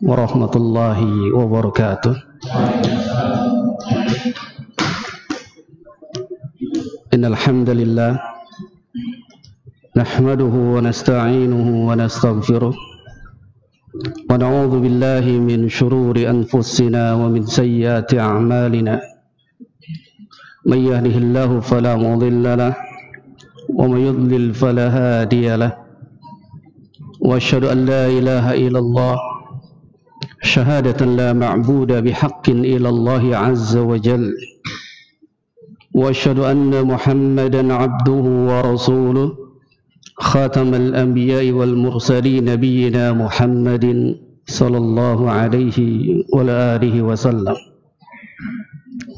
warahmatullahi wabarakatuh. Innal hamdalillah nahmaduhu wa nasta'inuhu wa nastaghfiruh wa na'udzu billahi min shururi anfusina wa min sayyiati a'malina. Man yahdihillahu fala mudilla lahu wa man yudlil fala hadiya lahu. Wa asyhadu an la ilaha illallah syahadatan la ma'buda bihaqqin illallah azza wa jalla. Wa asyhadu anna Muhammadan abduhu wa rasuluh khatamal anbiya'i wal mursalin nabiyyina Muhammadin sallallahu alaihi wa alihi wa sallam.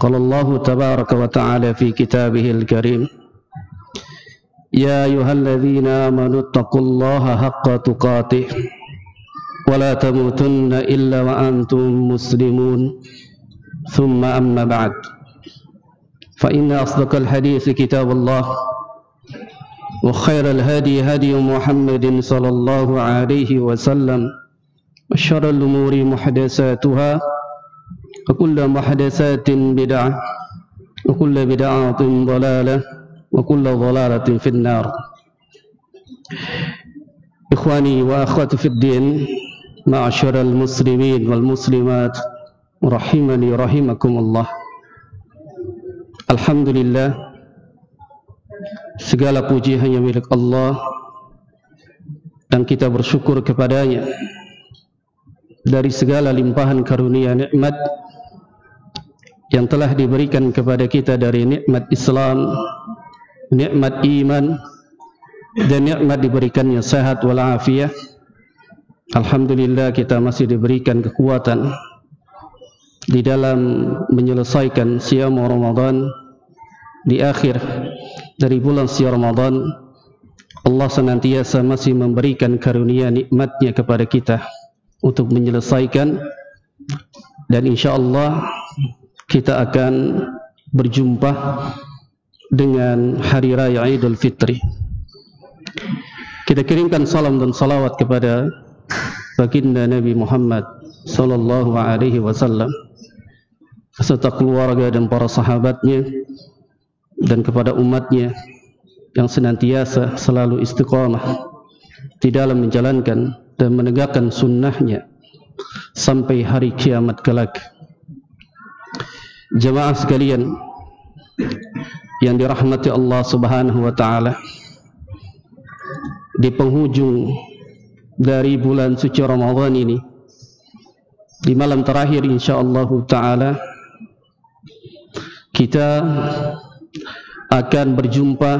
Qala Allah tabaraka wa ta'ala fi kitabihil karim, ya ayyuhalladzina amanu taqullaha haqqa tuqatih wa la tamutunna illa wa antum muslimun. Thumma amma ba'd, fa inna asdaqal hadithi kitabullah wa khairal hadi hadi Muhammadin sallallahu alaihi wasallam wa syarrul umuri muhdatsatuha wa kullu muhdatsatin bid'ah wa kullu bid'atin dhalalah wa kullu dhalalatin finnar. Ikhwani wa akhwati fid din, ma'asyiral muslimin wal muslimat, rahimani rahimakumullah. Alhamdulillah, segala puji hanya milik Allah dan kita bersyukur kepadanya dari segala limpahan karunia nikmat yang telah diberikan kepada kita, dari nikmat Islam, nikmat iman, dan nikmat diberikannya sehat walafiat. Alhamdulillah, kita masih diberikan kekuatan di dalam menyelesaikan siam Ramadan. Di akhir dari bulan siam Ramadan, Allah senantiasa masih memberikan karunia nikmatnya kepada kita untuk menyelesaikan, dan insyaAllah kita akan berjumpa dengan Hari Raya Idul Fitri. Kita kirimkan salam dan salawat kepada baginda Nabi Muhammad sallallahu alaihi wasallam beserta keluarga dan para sahabatnya, dan kepada umatnya yang senantiasa selalu istiqamah di dalam menjalankan dan menegakkan sunnahnya sampai hari kiamat kelak. Jemaah sekalian yang dirahmati Allah subhanahu wa ta'ala, di penghujung dari bulan suci Ramadan ini, di malam terakhir insyaAllah ta'ala, kita akan berjumpa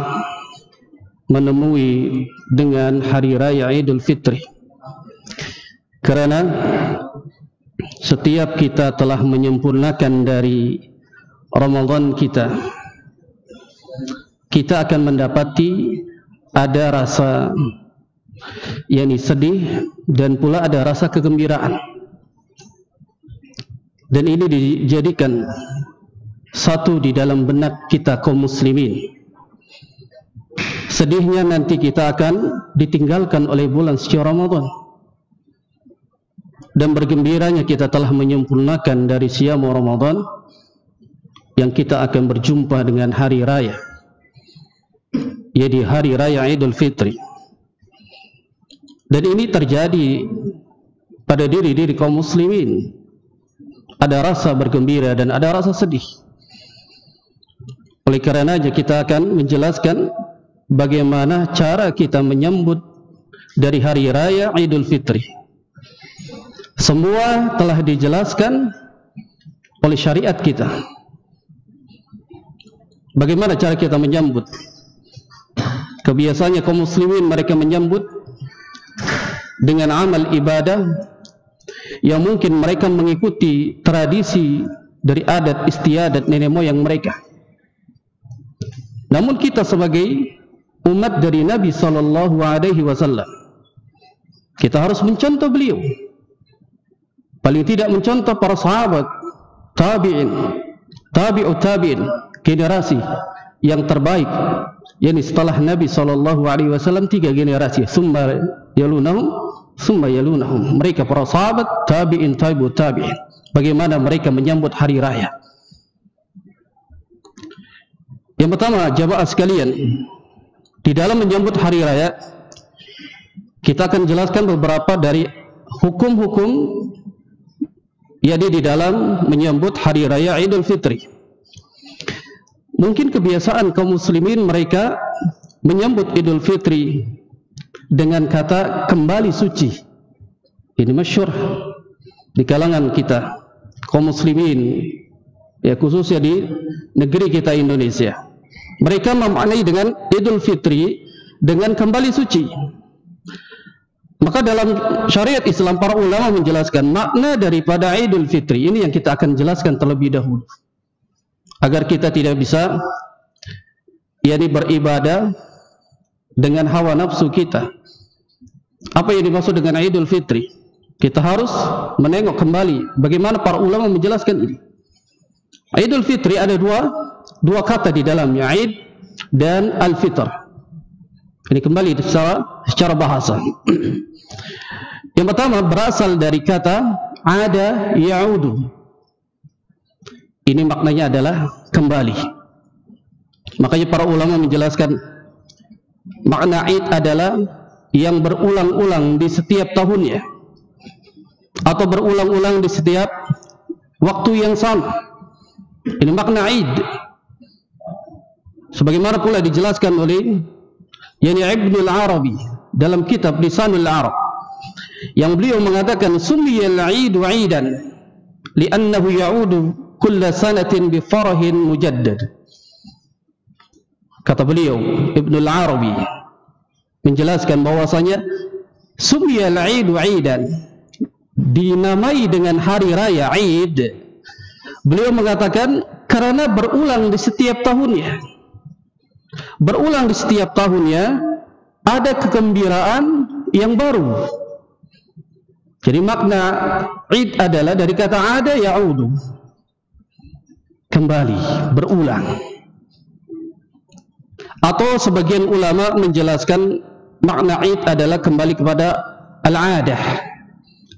menemui dengan Hari Raya Idul Fitri. Karena setiap kita telah menyempurnakan dari Ramadan kita, kita akan mendapati ada rasa sedih dan pula ada rasa kegembiraan. Dan ini dijadikan satu di dalam benak kita kaum muslimin. Sedihnya nanti kita akan ditinggalkan oleh bulan suci Ramadan, dan bergembiranya kita telah menyempurnakan dari siam Ramadan yang kita akan berjumpa dengan hari raya, yaitu Hari Raya Idul Fitri. Dan ini terjadi pada diri kaum muslimin. Ada rasa bergembira dan ada rasa sedih. Oleh karenanya kita akan menjelaskan bagaimana cara kita menyambut dari Hari Raya Idul Fitri. Semua telah dijelaskan oleh syariat kita. Bagaimana cara kita menyambut? Kebiasaannya kaum muslimin mereka menyambut dengan amal ibadah yang mungkin mereka mengikuti tradisi dari adat istiadat nenek moyang mereka. Namun kita sebagai umat dari Nabi sallallahu alaihi wasallam, kita harus mencontoh beliau. Paling tidak mencontoh para sahabat, tabi'in, tabi'ut tabi'in, generasi yang terbaik, yakni setelah Nabi sallallahu alaihi wasallam 3 generasi, summa yalunahum thumma yalunahum. Mereka para sahabat, tabi'in, tabi'ut tabi'in, bagaimana mereka menyambut hari raya. Yang pertama, jamaah sekalian, di dalam menyambut hari raya kita akan jelaskan beberapa dari hukum-hukum yakni di dalam menyambut hari raya Idul Fitri. Mungkin kebiasaan kaum muslimin mereka menyambut Idul Fitri dengan kata kembali suci. Ini masyhur di kalangan kita kaum muslimin, ya khususnya di negeri kita Indonesia. Mereka memaknai dengan Idul Fitri dengan kembali suci. Maka dalam syariat Islam para ulama menjelaskan makna daripada Idul Fitri ini yang kita akan jelaskan terlebih dahulu, agar kita tidak bisa yakni beribadah dengan hawa nafsu kita. Apa yang dimaksud dengan Idul Fitri? Kita harus menengok kembali bagaimana para ulama menjelaskan ini. Idul Fitri ada dua kata di dalamnya, Id dan Al-Fitr. Ini kembali secara bahasa. Yang pertama berasal dari kata ada ya'udu. Ini maknanya adalah kembali. Makanya para ulama menjelaskan makna Id adalah yang berulang-ulang di setiap tahunnya, atau berulang-ulang di setiap waktu yang sama. Ini makna Id. Sebagaimana pula dijelaskan oleh Ibnu al-Arabi dalam kitab Lisanul Arab, yang beliau mengatakan sumiyal Idu Idan li'annahu ya'udu kulla sanatin bi farahin mujaddad. Kata beliau Ibnu al-Arabi menjelaskan bahwasanya sumiyal Idu Idan, dinamai dengan hari raya Id. Beliau mengatakan karena berulang di setiap tahunnya. Berulang di setiap tahunnya ada kegembiraan yang baru. Jadi makna Id adalah dari kata ada ya'udu, kembali, berulang. Atau sebagian ulama menjelaskan makna Id adalah kembali kepada al-adah,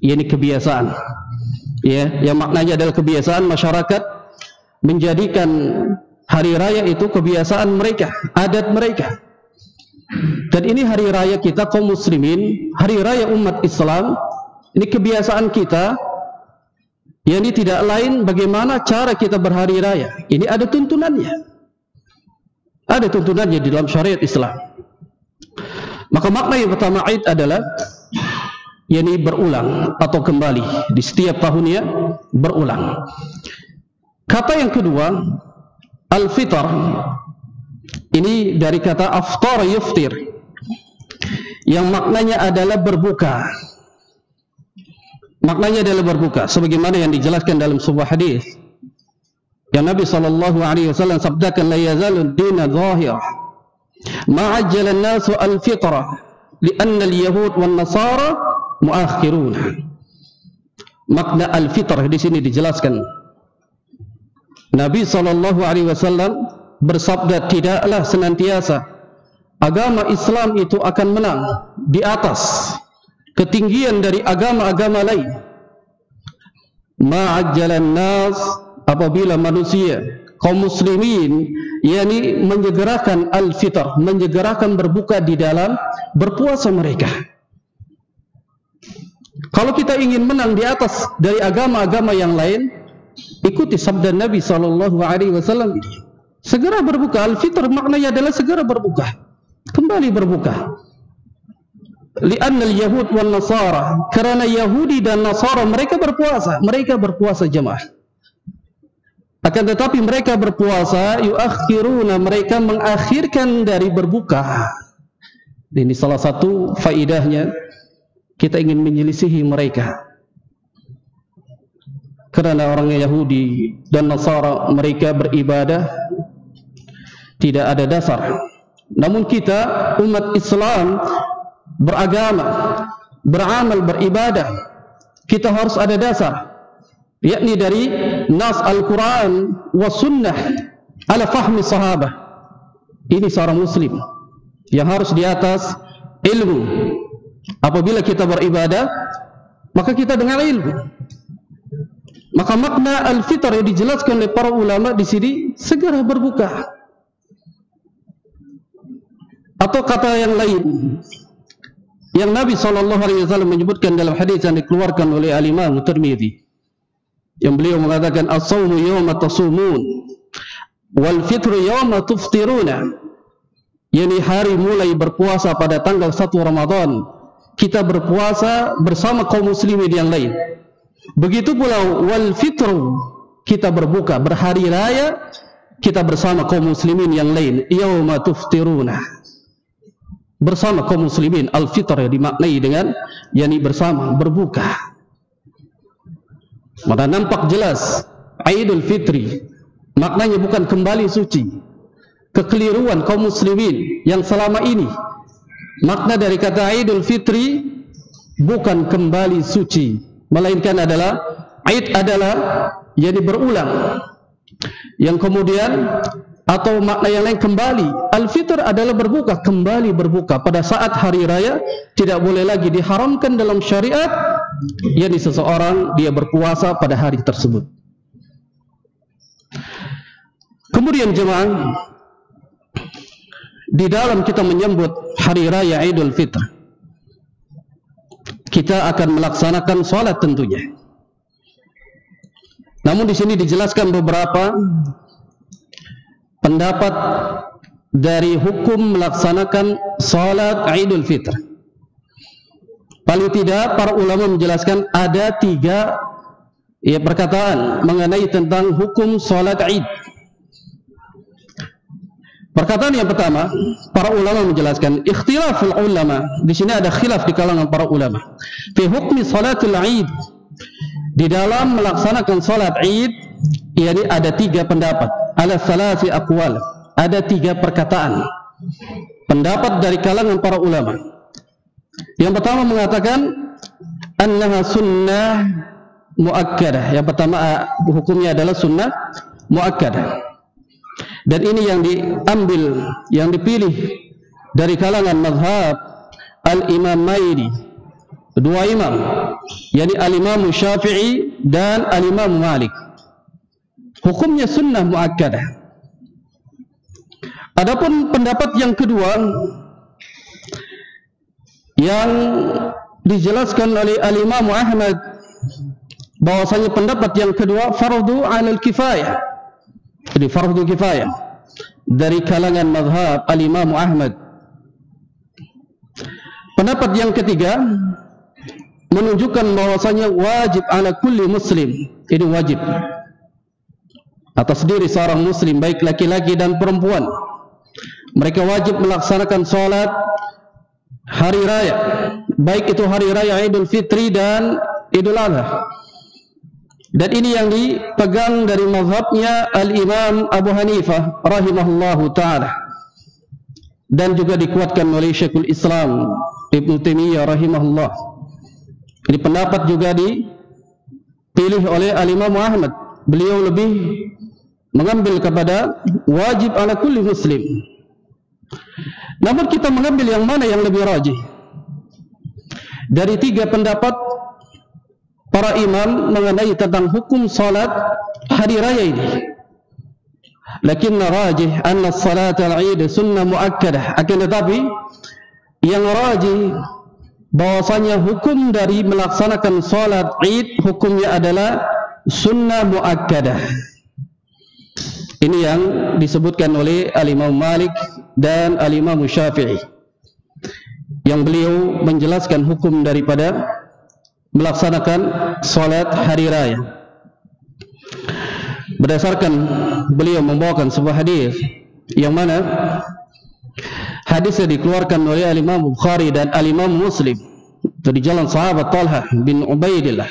yakni kebiasaan. Ya, yang maknanya adalah kebiasaan masyarakat menjadikan hari raya itu kebiasaan mereka, adat mereka. Dan ini hari raya kita kaum muslimin, hari raya umat Islam, ini kebiasaan kita. Yang ini tidak lain bagaimana cara kita berhari raya. Ini ada tuntunannya. Ada tuntunannya di dalam syariat Islam. Maka makna yang pertama Id adalah yakni berulang atau kembali di setiap tahunnya, berulang. Kata yang kedua Al-Fitr, ini dari kata aftar yuftir, yang maknanya adalah berbuka. Maknanya adalah berbuka, sebagaimana yang dijelaskan dalam sebuah hadis yang Nabi SAW sabdakan, la yazalud dina zahir ma'ajjala an-nasu al-fitra li'anna al-yahud wan nasara muakhirun. Makna al-fitr di sini dijelaskan. Nabi SAW bersabda, tidaklah senantiasa agama Islam itu akan menang di atas ketinggian dari agama-agama lain. Ma'ajjalan nas, apabila manusia kaum muslimin yakni menyegerakan al-fitr, menyegerakan berbuka di dalam berpuasa mereka. Kalau kita ingin menang di atas dari agama-agama yang lain, ikuti sabda Nabi SAW, segera berbuka. Al-fitr maknanya adalah segera berbuka, kembali berbuka. Li'anna al-yahud wan nasara, karena Yahudi dan Nasara mereka berpuasa jemaah. Akan tetapi mereka berpuasa yuakhiruna, mereka mengakhirkan dari berbuka. Ini salah satu faidahnya kita ingin menyelisihi mereka. Karena orang Yahudi dan Nasara mereka beribadah tidak ada dasar. Namun kita umat Islam beragama, beramal, beribadah, kita harus ada dasar, yakni dari nas Al-Quran wa sunnah ala fahmi sahabah. Ini seorang muslim yang harus di atas ilmu, Apabila kita beribadah, maka kita dengan ilmu. Maka makna al-fitr yang dijelaskan oleh para ulama di sini, segera berbuka. Atau kata yang lain, yang Nabi SAW menyebutkan dalam hadis yang dikeluarkan oleh Al-Imam Tirmidzi, yang beliau mengatakan as-shawmu yawma tasumun wal fitru yawma tuftiruna, yakni hari mulai berpuasa pada tanggal 1 Ramadan, kita berpuasa bersama kaum muslimin yang lain. Begitu pula wal fitru, kita berbuka berhari raya kita bersama kaum muslimin yang lain, yawma tuftiruna, bersama kaum muslimin. Al-fitr dimaknai dengan yakni bersama, berbuka. Maka nampak jelas Idul Fitri maknanya bukan kembali suci. Kekeliruan kaum muslimin yang selama ini makna dari kata Idul Fitri bukan kembali suci, melainkan adalah Id adalah yakni berulang. Yang kemudian atau makna yang lain kembali. Al-fitr adalah berbuka, kembali berbuka pada saat hari raya. Tidak boleh lagi diharamkan dalam syariat, yakni seseorang dia berpuasa pada hari tersebut. Kemudian jemaah, di dalam kita menyambut hari raya Idul Fitr, kita akan melaksanakan sholat tentunya. Namun di sini dijelaskan beberapa pendapat dari hukum melaksanakan salat Idul Fitr. Paling tidak para ulama menjelaskan ada 3 perkataan mengenai tentang hukum salat Id. Perkataan yang pertama, para ulama menjelaskan ikhtilaful ulama. Di sini ada khilaf di kalangan para ulama fi hukmi salatul Id. Di dalam melaksanakan salat Id, yakni ada 3 pendapat. Ala salasi aqwal, ada 3 perkataan pendapat dari kalangan para ulama. Yang pertama mengatakan annaha sunnah muakkadah. Yang pertama hukumnya adalah sunnah muakkadah. Dan ini yang diambil, yang dipilih dari kalangan mazhab al-imamaini, 2 imam, yakni al-Imam Syafi'i dan al-Imam Malik. Hukumnya sunnah muakkadah. Adapun pendapat yang kedua yang dijelaskan oleh al-Imam Ahmad, bahwasanya pendapat yang kedua fardu 'alal kifayah. Jadi fardu kifayah dari kalangan mazhab al-Imam Ahmad. Pendapat yang ketiga menunjukkan bahwasanya wajib ala kulli muslim. Ini wajib atas diri seorang muslim, baik laki-laki dan perempuan. Mereka wajib melaksanakan salat hari raya, baik itu hari raya Idul Fitri dan Idul Adha. Dan ini yang dipegang dari mazhabnya al-Imam Abu Hanifah rahimahullahu ta'ala, dan juga dikuatkan oleh Syekhul Islam Ibnu Taimiyah rahimahullah. Ini pendapat juga dipilih oleh al-Imam Ahmad. Beliau lebih mengambil kepada wajib ala kulli muslim. Namun kita mengambil yang mana yang lebih rajih dari 3 pendapat para imam mengenai tentang hukum salat hari raya ini. Lakin rajih anna salat al-Id sunnah muakkadah. Akan tetapi yang rajih bahwasanya hukum dari melaksanakan salat Id hukumnya adalah sunnah muakkadah. Ini yang disebutkan oleh al-Imam Malik dan al-Imam Syafi'i, yang beliau menjelaskan hukum daripada melaksanakan salat hari raya berdasarkan beliau membawakan sebuah hadis yang mana hadisnya dikeluarkan oleh al-Imam Bukhari dan al-Imam Muslim dari jalan sahabat Talha bin Ubaidillah,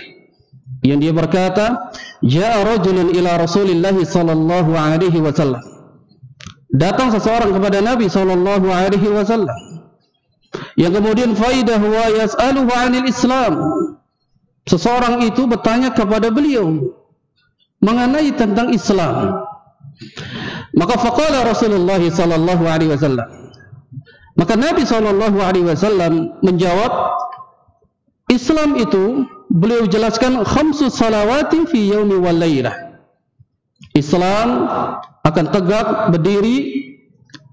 yang dia berkata, ja'a rajulun ila Rasulillah sallallahu alaihi wasallam. Datang seseorang kepada Nabi sallallahu alaihi wasallam, yang kemudian faidah wa yas'aluhu 'anil Islam. Seseorang itu bertanya kepada beliau mengenai tentang Islam. Maka faqala Rasulullah sallallahu alaihi wasallam, Maka Nabi SAW menjawab, Islam itu beliau jelaskan khamsus salawati fi yaumi wal lailah. Islam akan tegak berdiri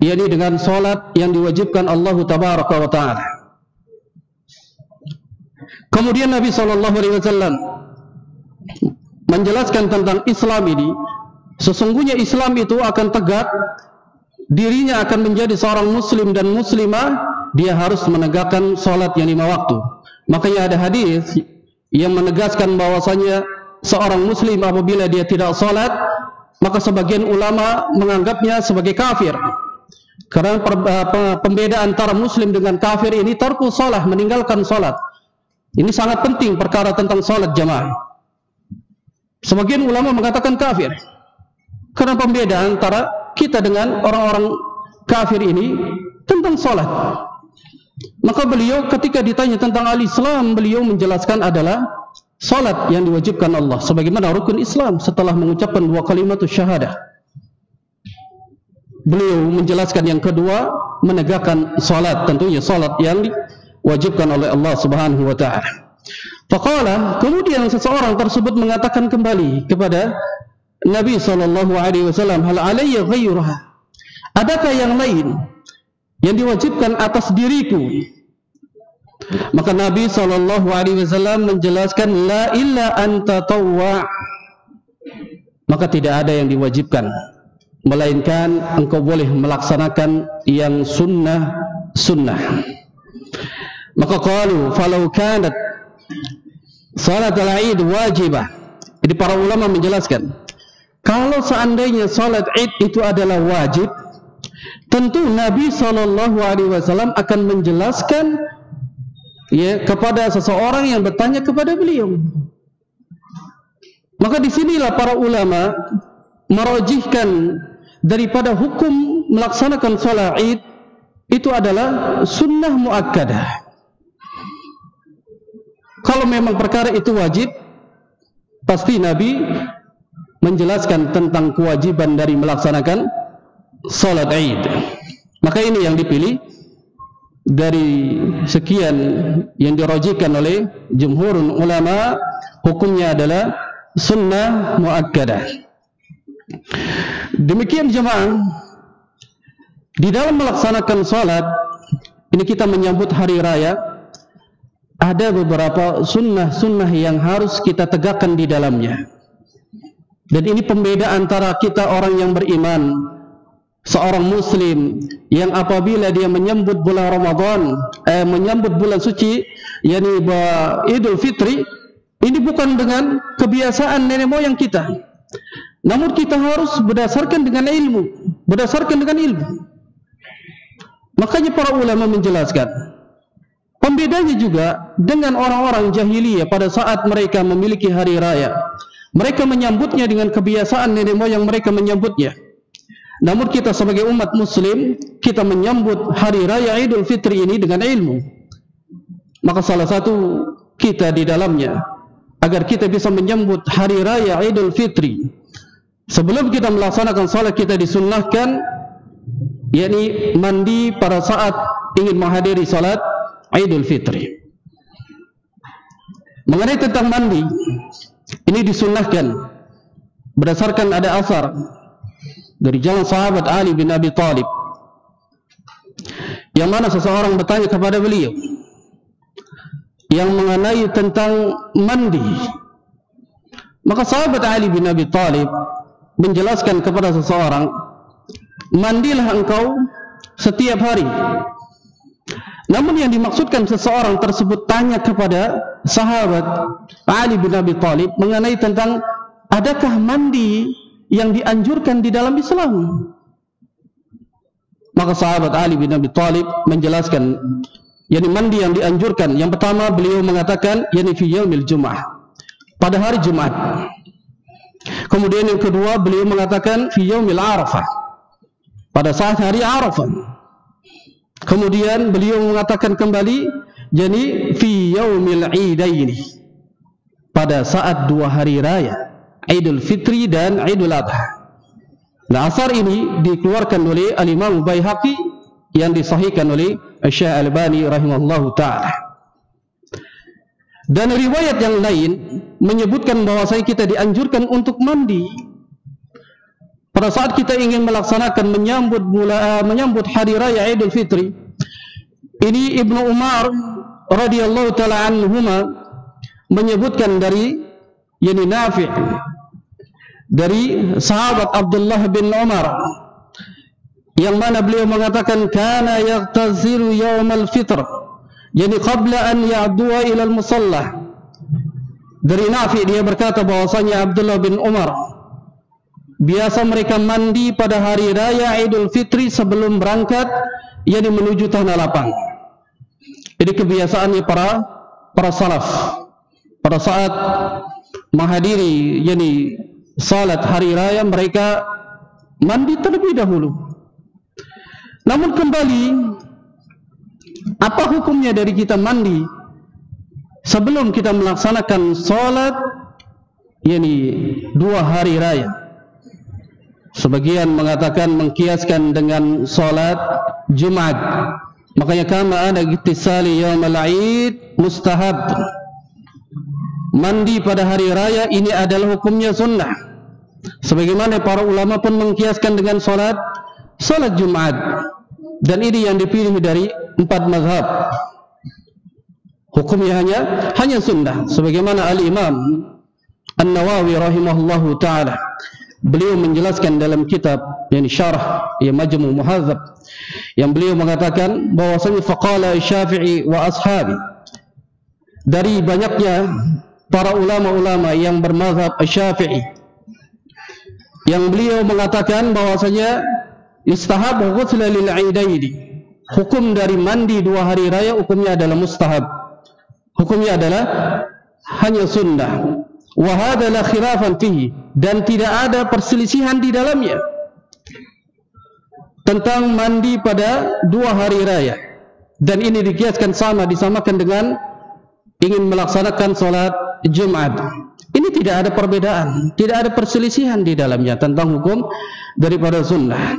yakni dengan salat yang diwajibkan Allah tabaraka wa taala. Kemudian Nabi SAW menjelaskan tentang Islam ini, sesungguhnya Islam itu akan tegak, dirinya akan menjadi seorang muslim dan muslimah, dia harus menegakkan salat yang 5 waktu. Makanya ada hadis yang menegaskan bahwasanya seorang muslim apabila dia tidak salat, maka sebagian ulama menganggapnya sebagai kafir. Karena pembeda antara muslim dengan kafir ini tarku salat, meninggalkan salat. Ini sangat penting perkara tentang salat jamaah. Sebagian ulama mengatakan kafir karena pembeda antara kita dengan orang-orang kafir ini tentang salat. Maka beliau ketika ditanya tentang al-Islam, beliau menjelaskan adalah salat yang diwajibkan Allah sebagaimana rukun Islam setelah mengucapkan 2 kalimat syahadah. Beliau menjelaskan yang kedua, menegakkan salat, tentunya salat yang diwajibkan oleh Allah Subhanahu wa taala. Faqala, kemudian seseorang tersebut mengatakan kembali kepada Nabi SAW, hal alayya ghayruha, adakah yang lain yang diwajibkan atas diriku? Maka Nabi SAW menjelaskan, la illa anta tawwa, maka tidak ada yang diwajibkan melainkan engkau boleh melaksanakan yang sunnah. Maka qalu falau kanat salat al-Id wajibah. Jadi para ulama menjelaskan, kalau seandainya salat Id itu adalah wajib, tentu Nabi SAW akan menjelaskan ya kepada seseorang yang bertanya kepada beliau. Maka disinilah para ulama merajihkan daripada hukum melaksanakan salat Id itu adalah sunnah muakkadah. Kalau memang perkara itu wajib, pasti Nabi menjelaskan tentang kewajiban dari melaksanakan salat Id. Maka ini yang dipilih dari sekian yang dirajihkan oleh jumhurul ulama, hukumnya adalah sunnah muakkadah. Demikian jemaah, di dalam melaksanakan salat ini kita menyambut hari raya, ada beberapa sunnah yang harus kita tegakkan di dalamnya. Dan ini pembeda antara kita orang yang beriman, seorang muslim yang apabila dia menyambut bulan Ramadan, menyambut bulan suci, yakni Idul Fitri, ini bukan dengan kebiasaan nenek moyang kita, namun kita harus berdasarkan dengan ilmu, Makanya para ulama menjelaskan, pembedanya juga dengan orang-orang jahiliyah pada saat mereka memiliki hari raya. Mereka menyambutnya dengan kebiasaan nenek moyang mereka menyambutnya. Namun kita sebagai umat muslim, kita menyambut hari raya Idul Fitri ini dengan ilmu. Maka salah satu kita di dalamnya, agar kita bisa menyambut hari raya Idul Fitri, sebelum kita melaksanakan salat kita disunnahkan, yakni mandi pada saat ingin menghadiri salat Idul Fitri. Mengenai tentang mandi, ini disunnahkan berdasarkan ada asar dari jalan sahabat Ali bin Abi Thalib, yang mana seseorang bertanya kepada beliau yang mengenai tentang mandi. Maka sahabat Ali bin Abi Thalib menjelaskan kepada seseorang, mandilah engkau setiap hari. Namun yang dimaksudkan seseorang tersebut tanya kepada sahabat Ali bin Abi Thalib mengenai tentang adakah mandi yang dianjurkan di dalam Islam. Maka sahabat Ali bin Abi Thalib menjelaskan, yakni mandi yang dianjurkan, yang pertama beliau mengatakan yakni fi yaumil Jum'ah, pada hari Jumat. Kemudian yang kedua beliau mengatakan fi yaumil Arafah, pada saat hari Arafah. Kemudian beliau mengatakan kembali yakni fi yaumil Idaini, pada saat 2 hari raya Idul Fitri dan Idul Adha. Nah, asar ini dikeluarkan oleh Al-Imam Baihaqi yang disahihkan oleh Syekh Al-Albani rahimahullahu taala. Dan riwayat yang lain menyebutkan bahwasanya kita dianjurkan untuk mandi pada saat kita ingin melaksanakan menyambut hari raya Idul Fitri. Ini Ibnu Umar radhiyallahu taala anhuma menyebutkan dari Nafi' dari sahabat Abdullah bin Umar, yang mana beliau mengatakan kana yaghtasilu yaumal fitr, yani qabla an ya'dua ila al-musalla. Dari Nafi' dia berkata bahwasanya Abdullah bin Umar biasa mereka mandi pada hari raya Idul Fitri sebelum berangkat, yani menuju tanah lapang. Jadi kebiasaannya para salaf pada saat menghadiri yani salat hari raya mereka mandi terlebih dahulu. Namun kembali, apa hukumnya dari kita mandi sebelum kita melaksanakan salat yani 2 hari raya? Sebagian mengatakan mengkiaskan dengan salat Jumat. Makanya kama ana ittisali yaumal Id mustahab. Mandi pada hari raya ini adalah hukumnya sunnah. Sebagaimana para ulama pun mengkiaskan dengan salat Jumat. Dan ini yang dipilih dari 4 mazhab. Hukumnya hanya sunnah. Sebagaimana Al-Imam An-Nawawi rahimahullahu ta'ala, beliau menjelaskan dalam kitab yang syarah Majmu' Muhadzab, yang beliau mengatakan bahwasanya faqala Syafi'i wa ashabi, dari banyaknya para ulama-ulama yang bermazhab Syafi'i, yang beliau mengatakan bahwasanya istahab ghusl lil 'idaini, hukum dari mandi 2 hari raya hukumnya adalah mustahab, hukumnya adalah hanya sunnah. Wa hadza la khilafan fihi, dan tidak ada perselisihan di dalamnya tentang mandi pada 2 hari raya. Dan ini dikiaskan disamakan dengan ingin melaksanakan salat Jumat. Ini tidak ada perbedaan, tidak ada perselisihan di dalamnya tentang hukum daripada sunnah.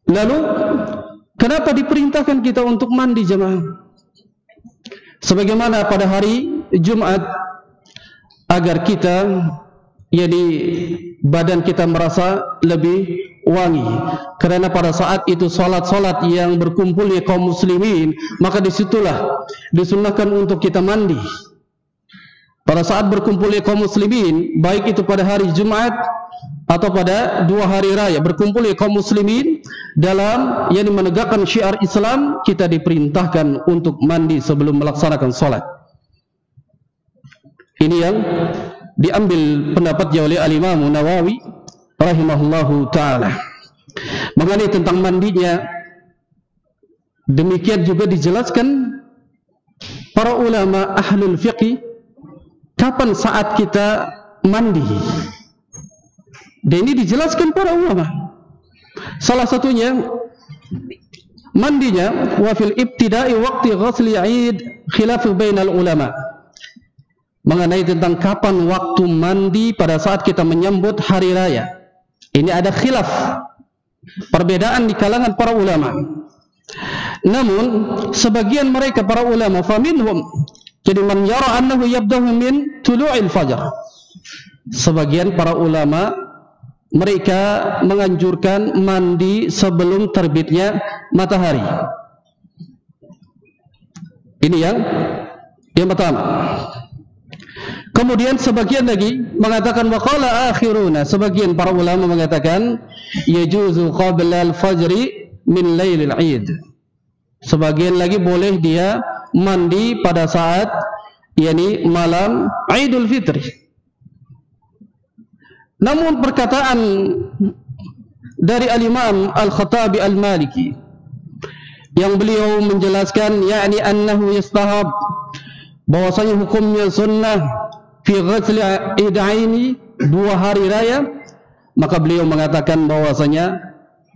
Lalu kenapa diperintahkan kita untuk mandi jemaah? Sebagaimana pada hari Jumat, agar kita jadi badan kita merasa lebih wangi, karena pada saat itu salat-salat yang berkumpulnya kaum muslimin, maka disitulah disunnahkan untuk kita mandi. Pada saat berkumpulnya kaum muslimin, baik itu pada hari Jumat atau pada 2 hari raya, berkumpulnya kaum muslimin dalam yang menegakkan syiar Islam, kita diperintahkan untuk mandi sebelum melaksanakan salat. Ini yang diambil pendapatnya oleh Al-Imam Nawawi rahimahullahu ta'ala. Mengenai tentang mandinya, demikian juga dijelaskan para ulama ahlul fiqh kapan saat kita mandi. Dan ini dijelaskan para ulama. Salah satunya mandinya wa fil ibtida'i waqti ghusli 'id khilafu bainal ulama. Mengenai tentang kapan waktu mandi pada saat kita menyambut hari raya, ini ada khilaf, perbedaan di kalangan para ulama. Namun sebagian mereka para ulama faminhum, jadi man yara annahu yabda'u min tulu'il fajr. Sebagian para ulama mereka menganjurkan mandi sebelum terbitnya matahari. Ini yang pertama. Kemudian sebagian lagi mengatakan waqala akhiruna, sebagian para ulama mengatakan yajuzu qabla al-fajri min lailil 'id. Sebagian lagi boleh dia mandi pada saat malam Idul Fitri. Namun perkataan dari Al-Imam Al-Khattabi Al-Maliki yang beliau menjelaskan annahu yastahab, bahwasanya hukumnya sunnah fi ghusl idaini 2 hari raya, maka beliau mengatakan bahwasanya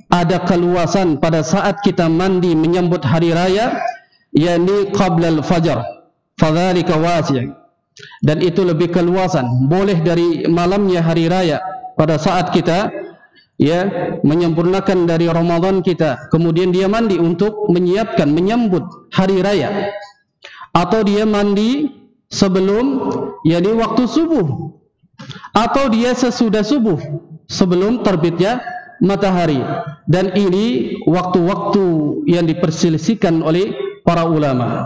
ada keluasan pada saat kita mandi menyambut hari raya, qabla al-fajr, fadzalika wasi', dan itu lebih keluasan, boleh dari malamnya hari raya pada saat kita menyempurnakan dari Ramadan kita, kemudian dia mandi untuk menyiapkan, menyambut hari raya, atau dia mandi sebelum waktu subuh, atau dia sesudah subuh sebelum terbitnya matahari. Dan ini waktu-waktu yang diperselisihkan oleh para ulama,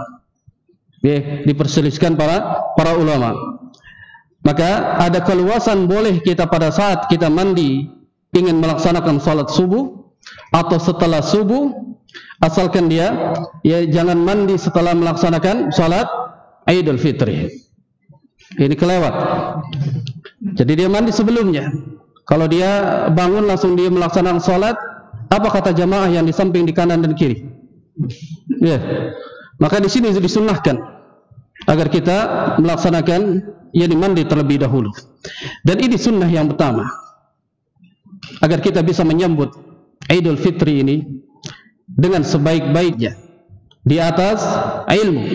diperselisihkan para ulama. Maka ada keluasan, boleh kita pada saat kita mandi ingin melaksanakan salat subuh atau setelah subuh, asalkan dia jangan mandi setelah melaksanakan salat Idul Fitri. Ini kelewat. Jadi dia mandi sebelumnya. Kalau dia bangun langsung dia melaksanakan salat, apa kata jamaah yang di samping, di kanan dan kiri? Maka di sini disunnahkan agar kita melaksanakan mandi terlebih dahulu. Dan ini sunnah yang pertama, agar kita bisa menyambut Idul Fitri ini dengan sebaik-baiknya, di atas ilmu,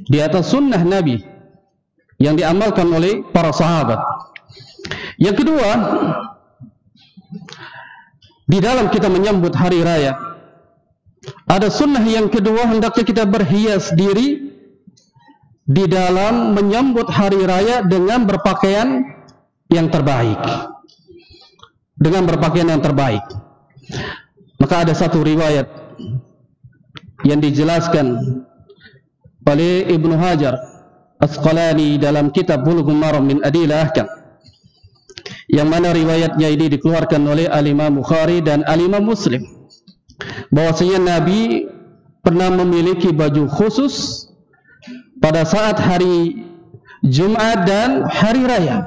di atas sunnah Nabi yang diamalkan oleh para sahabat. Yang kedua, di dalam kita menyambut hari raya, ada sunnah yang kedua, hendaknya kita berhias diri di dalam menyambut hari raya dengan berpakaian yang terbaik. Dengan berpakaian yang terbaik. Maka ada satu riwayat yang dijelaskan oleh Ibnu Hajar Asqalani dalam kitab Bulughul Maram min Adillah Ahkam, yang mana riwayatnya ini dikeluarkan oleh Al-Imam Bukhari dan Al-Imam Muslim, bahwasanya Nabi pernah memiliki baju khusus pada saat hari Jumat dan hari raya.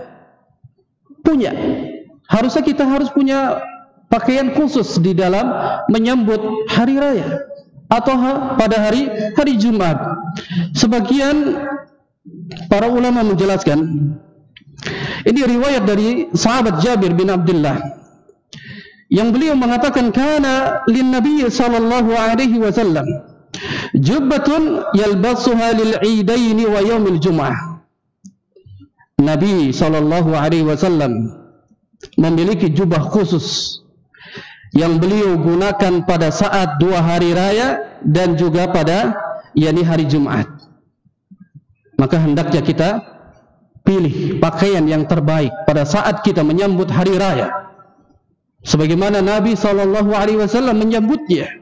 Punya. Harusnya kita harus punya pakaian khusus di dalam menyambut hari raya atau pada hari Jumat. Sebagian para ulama menjelaskan, ini riwayat dari sahabat Jabir bin Abdullah, yang beliau mengatakan, kana lin Nabi sallallahu alaihi wasallam jubbatun yalbasuha lil idaini wa yaumil jum'ah. Nabi sallallahu alaihi wasallam memiliki jubah khusus yang beliau gunakan pada saat dua hari raya dan juga pada hari Jumat. Maka hendaknya kita pilih pakaian yang terbaik pada saat kita menyambut hari raya, sebagaimana Nabi SAW menyambutnya.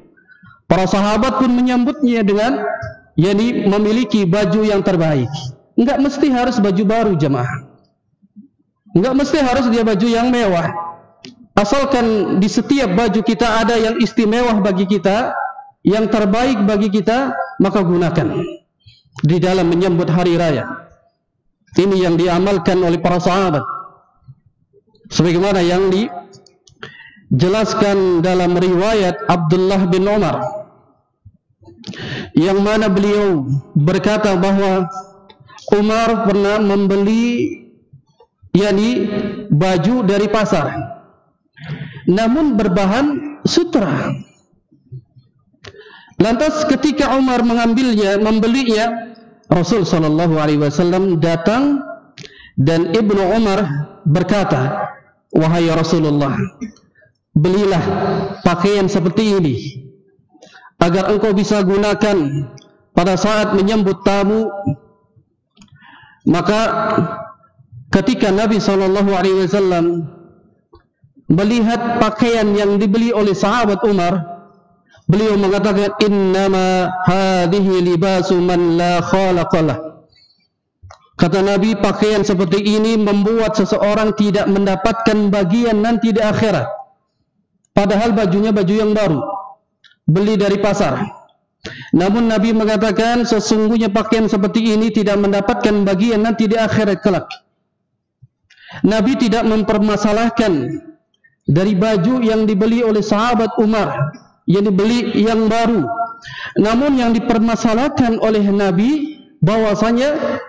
Para sahabat pun menyambutnya dengan memiliki baju yang terbaik. Enggak mesti harus baju baru, jemaah. Enggak mesti harus dia baju yang mewah. Asalkan di setiap baju kita ada yang istimewa bagi kita, yang terbaik bagi kita, maka gunakan di dalam menyambut hari raya. Ini yang diamalkan oleh para sahabat, sebagaimana yang dijelaskan dalam riwayat Abdullah bin Umar, yang mana beliau berkata bahwa Umar pernah membeli baju dari pasar, namun berbahan sutra. Lantas ketika Umar membelinya, Rasul sallallahu alaihi wasallam datang dan Ibnu Umar berkata, wahai Rasulullah, belilah pakaian seperti ini agar engkau bisa gunakan pada saat menyambut tamu. Maka ketika Nabi sallallahu alaihi wasallam melihat pakaian yang dibeli oleh sahabat Umar, beliau mengatakan, innama hadhihi libasu man la khalaqalah. Kata Nabi, pakaian seperti ini membuat seseorang tidak mendapatkan bagian nanti di akhirat. Padahal bajunya baju yang baru, beli dari pasar. Namun Nabi mengatakan, sesungguhnya pakaian seperti ini tidak mendapatkan bagian nanti di akhirat kelak. Nabi tidak mempermasalahkan dari baju yang dibeli oleh sahabat Umar, yang dibeli yang baru. Namun yang dipermasalahkan oleh Nabi bahwasanya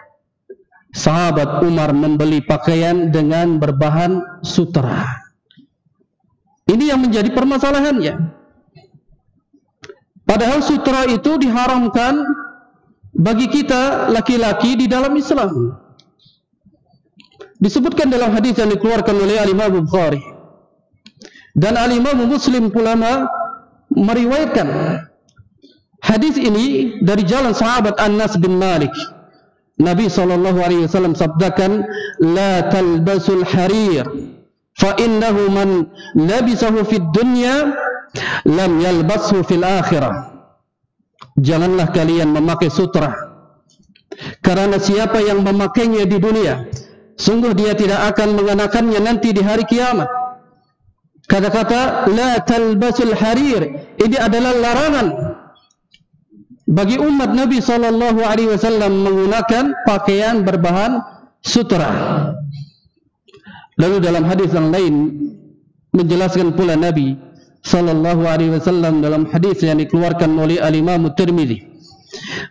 sahabat Umar membeli pakaian dengan berbahan sutra. Ini yang menjadi permasalahannya. Padahal sutra itu diharamkan bagi kita laki-laki di dalam Islam. Disebutkan dalam hadis yang dikeluarkan oleh Al-Imam Bukhari Dan Al-Imam Muslim pula meriwayatkan hadis ini dari jalan sahabat Anas bin Malik. Nabi SAW sabdakan, la talbasul harir fa innahu man labisahu fid dunya lam yalbashu fil akhirah. Janganlah kalian memakai sutra, karena siapa yang memakainya di dunia, sungguh dia tidak akan mengenakannya nanti di hari kiamat. Kata-kata la talbasul harir ini adalah larangan bagi umat Nabi SAW menggunakan pakaian berbahan sutra. Lalu dalam hadis yang lain menjelaskan pula Nabi SAW dalam hadis yang dikeluarkan oleh Al-Imam Tirmidzi,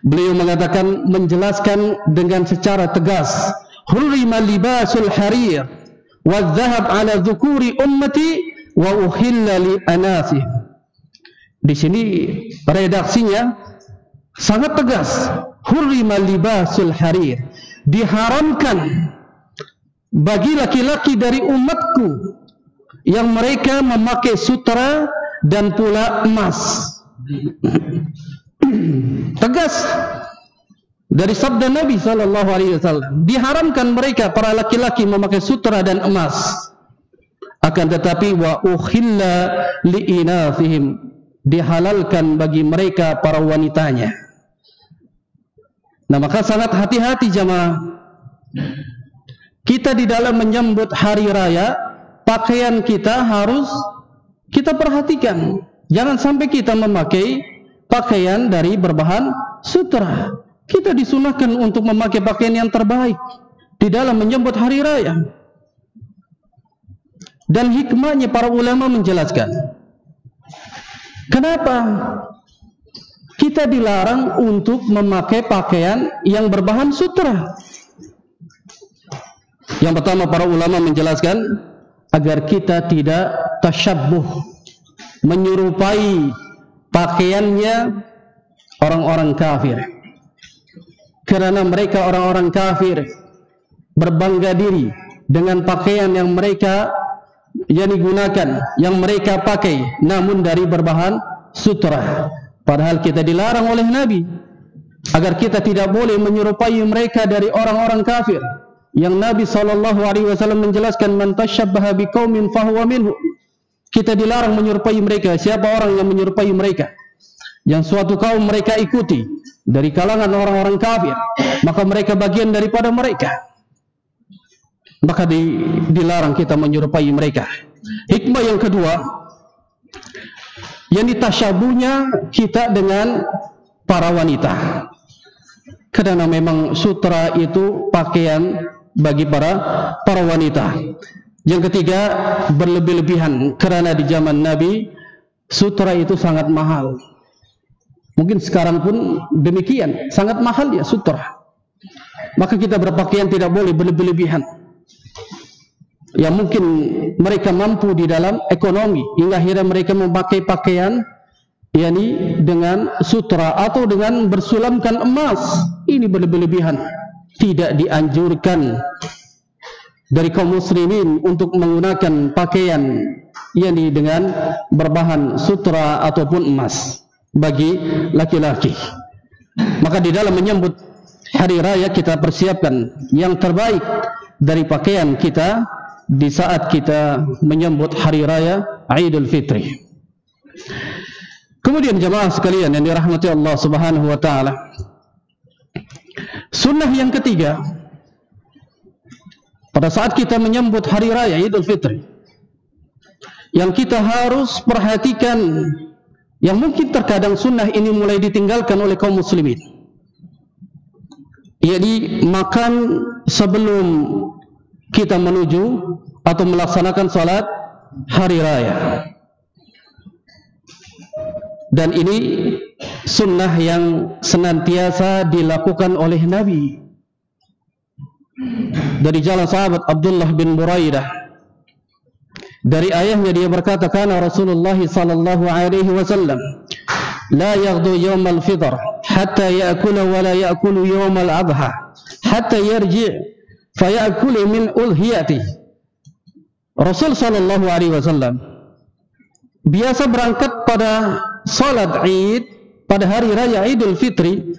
beliau mengatakan, menjelaskan dengan secara tegas, hurrima libasul harir wa dhahab ala dhukuri ummati wa uhilla li anasih. Di sini redaksinya sangat tegas, hurrima libasul harir, diharamkan bagi laki-laki dari umatku yang mereka memakai sutra dan pula emas. Tegas dari sabda Nabi SAW, diharamkan mereka para laki-laki memakai sutra dan emas. Akan tetapi wa ukhilla li'inafihim, dihalalkan bagi mereka para wanitanya. Nah, maka sangat hati-hati jamaah kita di dalam menyambut hari raya. Pakaian kita harus kita perhatikan, jangan sampai kita memakai pakaian dari berbahan sutra. Kita disunahkan untuk memakai pakaian yang terbaik di dalam menyambut hari raya. Dan hikmahnya para ulama menjelaskan kenapa kita dilarang untuk memakai pakaian yang berbahan sutra. Yang pertama, para ulama menjelaskan agar kita tidak tasyabbuh, menyerupai pakaiannya orang-orang kafir. Karena mereka orang-orang kafir berbangga diri dengan pakaian yang mereka gunakan, yang mereka pakai, namun dari berbahan sutra. Padahal kita dilarang oleh Nabi agar kita tidak boleh menyerupai mereka dari orang-orang kafir. Yang Nabi SAW menjelaskan, man tashabbaha biqaumin fahuwa minhu. Kita dilarang menyerupai mereka. Siapa orang yang menyerupai mereka, yang suatu kaum mereka ikuti dari kalangan orang-orang kafir, maka mereka bagian daripada mereka. Maka dilarang kita menyerupai mereka. Hikmah yang kedua, yang ditasyabuhnya kita dengan para wanita, karena memang sutra itu pakaian bagi para wanita. Yang ketiga, berlebih-lebihan, karena di zaman Nabi sutra itu sangat mahal. Mungkin sekarang pun demikian, sangat mahal ya sutra. Maka kita berpakaian tidak boleh berlebih-lebihan. Yang mungkin mereka mampu di dalam ekonomi hingga akhirnya mereka memakai pakaian dengan sutra atau dengan bersulamkan emas, ini berlebih-lebihan. Tidak dianjurkan dari kaum muslimin untuk menggunakan pakaian dengan berbahan sutra ataupun emas bagi laki-laki. Maka di dalam menyambut hari raya kita persiapkan yang terbaik dari pakaian kita di saat kita menyambut hari raya Idul Fitri. Kemudian jemaah sekalian yang dirahmati Allah Subhanahu wa taala, sunnah yang ketiga pada saat kita menyambut hari raya Idul Fitri yang kita harus perhatikan, yang mungkin terkadang sunnah ini mulai ditinggalkan oleh kaum muslimin, yaitu makan sebelum kita menuju atau melaksanakan salat hari raya. Dan ini sunnah yang senantiasa dilakukan oleh Nabi. Dari jalan sahabat Abdullah bin Buraidah, dari ayahnya dia berkata, kana Rasulullah sallallahu alaihi wasallam la yaghdu yawm al-fitr hatta ya'kula wa la ya'kulu yawm al-adha hatta yarji' fa ya'kulu min ulhiyati. Rasul sallallahu alaihi wasallam biasa berangkat pada salat Id pada hari raya Idul Fitri,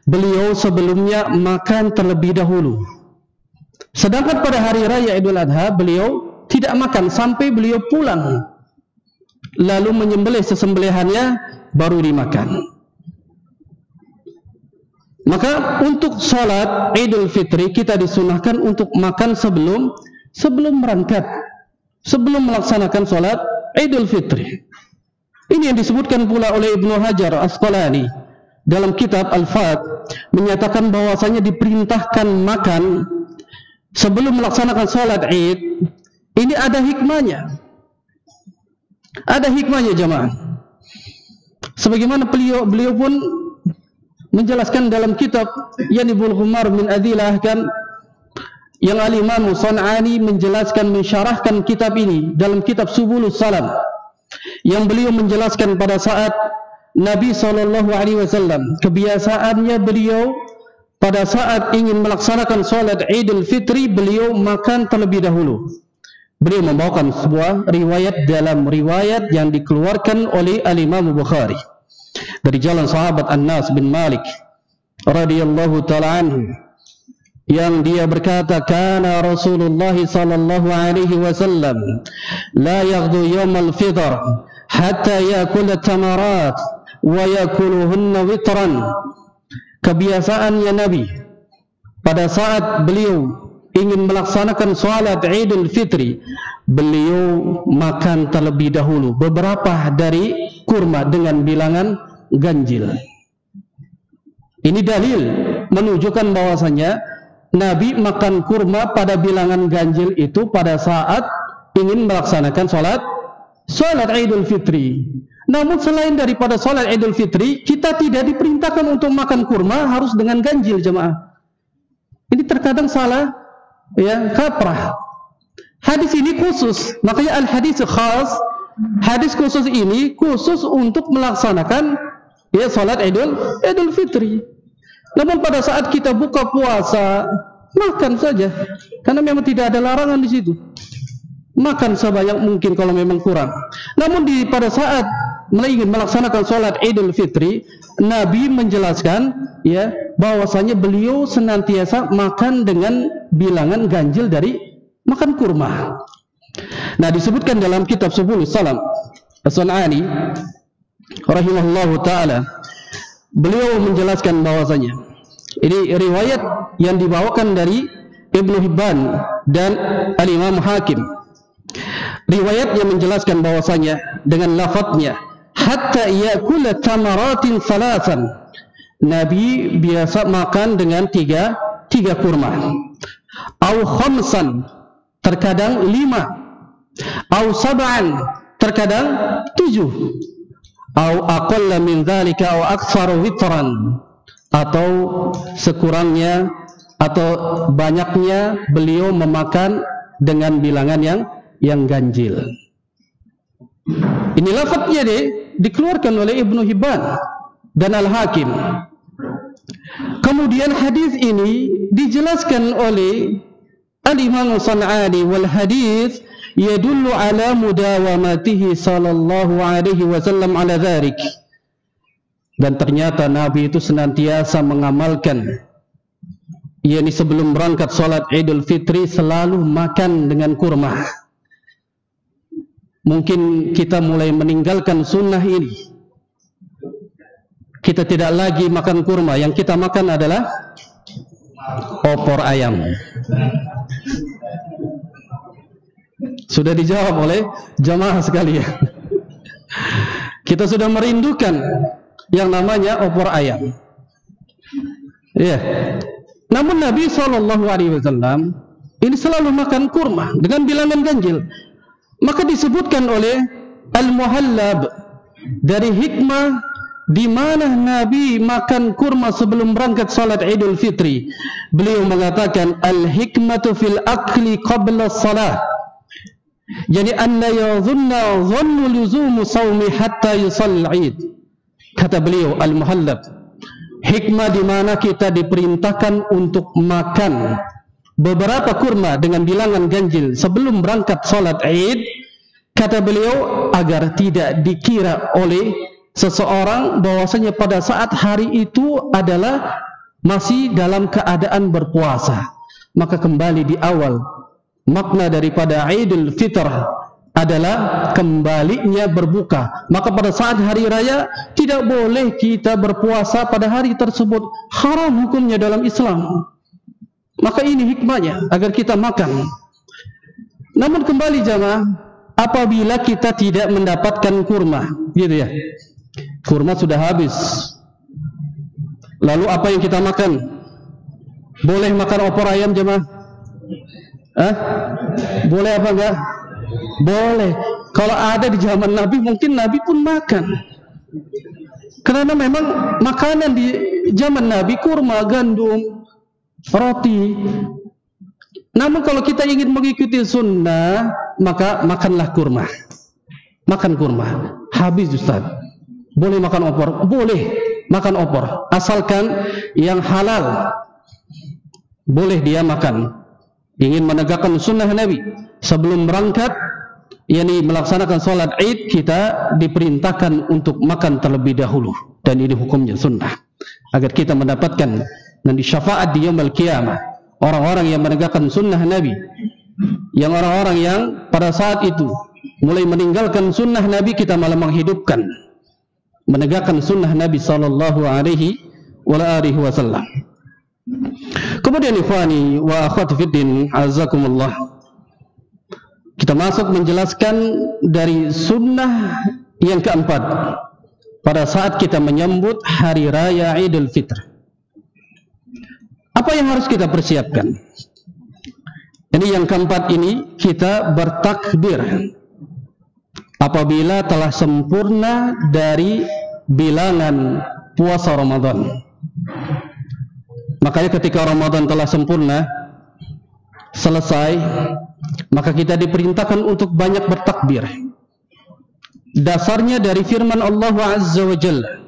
beliau sebelumnya makan terlebih dahulu. Sedangkan pada hari raya Idul Adha beliau tidak makan sampai beliau pulang, lalu menyembelih sesembelihannya baru dimakan. Maka untuk salat Idul Fitri kita disunahkan untuk makan sebelum berangkat, sebelum melaksanakan salat Idul Fitri. Ini yang disebutkan pula oleh Ibnu Hajar Asqalani dalam kitab Al-Fath, menyatakan bahwasanya diperintahkan makan sebelum melaksanakan salat Id. Ini ada hikmahnya. Ada hikmahnya jemaah. Sebagaimana beliau pun menjelaskan dalam kitab Yanibul Ghumar min Adilah kan, yang Al-Imam San'ani menjelaskan, mensyarahkan kitab ini dalam kitab Subulus Salam, yang beliau menjelaskan pada saat Nabi SAW, kebiasaannya beliau pada saat ingin melaksanakan salat Idul Fitri, beliau makan terlebih dahulu. Beliau membawakan sebuah riwayat dalam riwayat yang dikeluarkan oleh Al-Imam Bukhari dari jalan sahabat Anas bin Malik radhiyallahu ta'ala anhu, yang dia berkata, kana Rasulullah sallallahu alaihi wasallam la yaghdu yawmal fitr hatta yakula tamarat wa yakuluhunna witran. Kebiasaannya Nabi pada saat beliau ingin melaksanakan salat Idul Fitri, beliau makan terlebih dahulu beberapa dari kurma dengan bilangan ganjil. Ini dalil menunjukkan bahwasanya Nabi makan kurma pada bilangan ganjil itu pada saat ingin melaksanakan salat Idul Fitri. Namun selain daripada salat Idul Fitri, kita tidak diperintahkan untuk makan kurma harus dengan ganjil jemaah. Ini terkadang salah, ya, kaprah. Hadis ini khusus, makanya al-hadis khas. Hadis khusus ini khusus untuk melaksanakan ya salat Idul Fitri. Namun pada saat kita buka puasa, makan saja, karena memang tidak ada larangan di situ. Makan sebanyak mungkin kalau memang kurang. Namun pada saat ingin melaksanakan salat Idul Fitri, Nabi menjelaskan ya bahwasanya beliau senantiasa makan dengan bilangan ganjil dari makan kurma. Nah, disebutkan dalam kitab Subulus Salam As-San'ani rahimahullahu taala, beliau menjelaskan bahwasanya ini riwayat yang dibawakan dari Ibnu Hibban dan Al-Imam Hakim. Riwayat yang menjelaskan bahwasanya dengan lafadznya hatta yakula tamaratin salasan, Nabi biasa makan dengan tiga kurma. Au khamsan, terkadang 5. Au sab'an, terkadang 7. Au aqalla min dzalika au aktsaru witran, atau sekurangnya atau banyaknya beliau memakan dengan bilangan yang ganjil. Ini lafadznya dikeluarkan oleh Ibnu Hibban dan Al-Hakim. Kemudian hadis ini dijelaskan oleh Al-Imam San'ani, wal hadis yadullu ala mudawamatihi sallallahu alaihi wasallam ala dzalik. Dan ternyata Nabi itu senantiasa mengamalkan, yakni sebelum berangkat salat Idul Fitri selalu makan dengan kurma. Mungkin kita mulai meninggalkan sunnah ini. Kita tidak lagi makan kurma, yang kita makan adalah opor ayam. Sudah dijawab oleh jamaah sekalian. Kita sudah merindukan yang namanya opor ayam. Ya. Namun Nabi SAW ini selalu makan kurma dengan bilangan ganjil. Maka disebutkan oleh Al-Muhallab dari hikmah di mana Nabi makan kurma sebelum berangkat salat Idul Fitri. Beliau mengatakan al-hikmatu fil akli qabla salah. Jadi anna yadhunna dhannu luzumu sawmi hatta yusall Id. Kata beliau Al-Muhallab, hikmah di mana kita diperintahkan untuk makan beberapa kurma dengan bilangan ganjil sebelum berangkat salat Id. Kata beliau, agar tidak dikira oleh seseorang bahwasanya pada saat hari itu adalah masih dalam keadaan berpuasa. Maka kembali di awal, makna daripada Idul Fitr adalah kembalinya berbuka. Maka pada saat hari raya tidak boleh kita berpuasa pada hari tersebut. Haram hukumnya dalam Islam. Maka ini hikmahnya agar kita makan. Namun kembali jamaah, apabila kita tidak mendapatkan kurma, gitu ya, kurma sudah habis, lalu apa yang kita makan? Boleh makan opor ayam jemaah? Boleh apa enggak? Boleh. Kalau ada di zaman Nabi, mungkin Nabi pun makan. Karena memang makanan di zaman Nabi kurma, gandum, roti. Namun kalau kita ingin mengikuti sunnah, maka makanlah kurma. Makan kurma. Habis Ustaz. Boleh makan opor? Boleh makan opor, asalkan yang halal. Boleh dia makan. Ingin menegakkan sunnah Nabi sebelum berangkat, yakni melaksanakan sholat Id, kita diperintahkan untuk makan terlebih dahulu, dan ini hukumnya sunnah, agar kita mendapatkan nanti syafaat di yaumul qiyamah. Orang-orang yang menegakkan sunnah Nabi, yang orang-orang yang pada saat itu mulai meninggalkan sunnah Nabi, kita malah menghidupkan, menegakkan sunnah Nabi sallallahu alaihi wasallam. Kemudian ikhwani wa akhwati fiddin, azakumullah, kita masuk menjelaskan dari sunnah yang keempat pada saat kita menyambut hari raya Idul Fitr. Apa yang harus kita persiapkan? Ini yang keempat ini, kita bertakbir apabila telah sempurna dari bilangan puasa Ramadan. Makanya ketika Ramadan telah sempurna, selesai, maka kita diperintahkan untuk banyak bertakbir. Dasarnya dari firman Allah Azza wa Jalla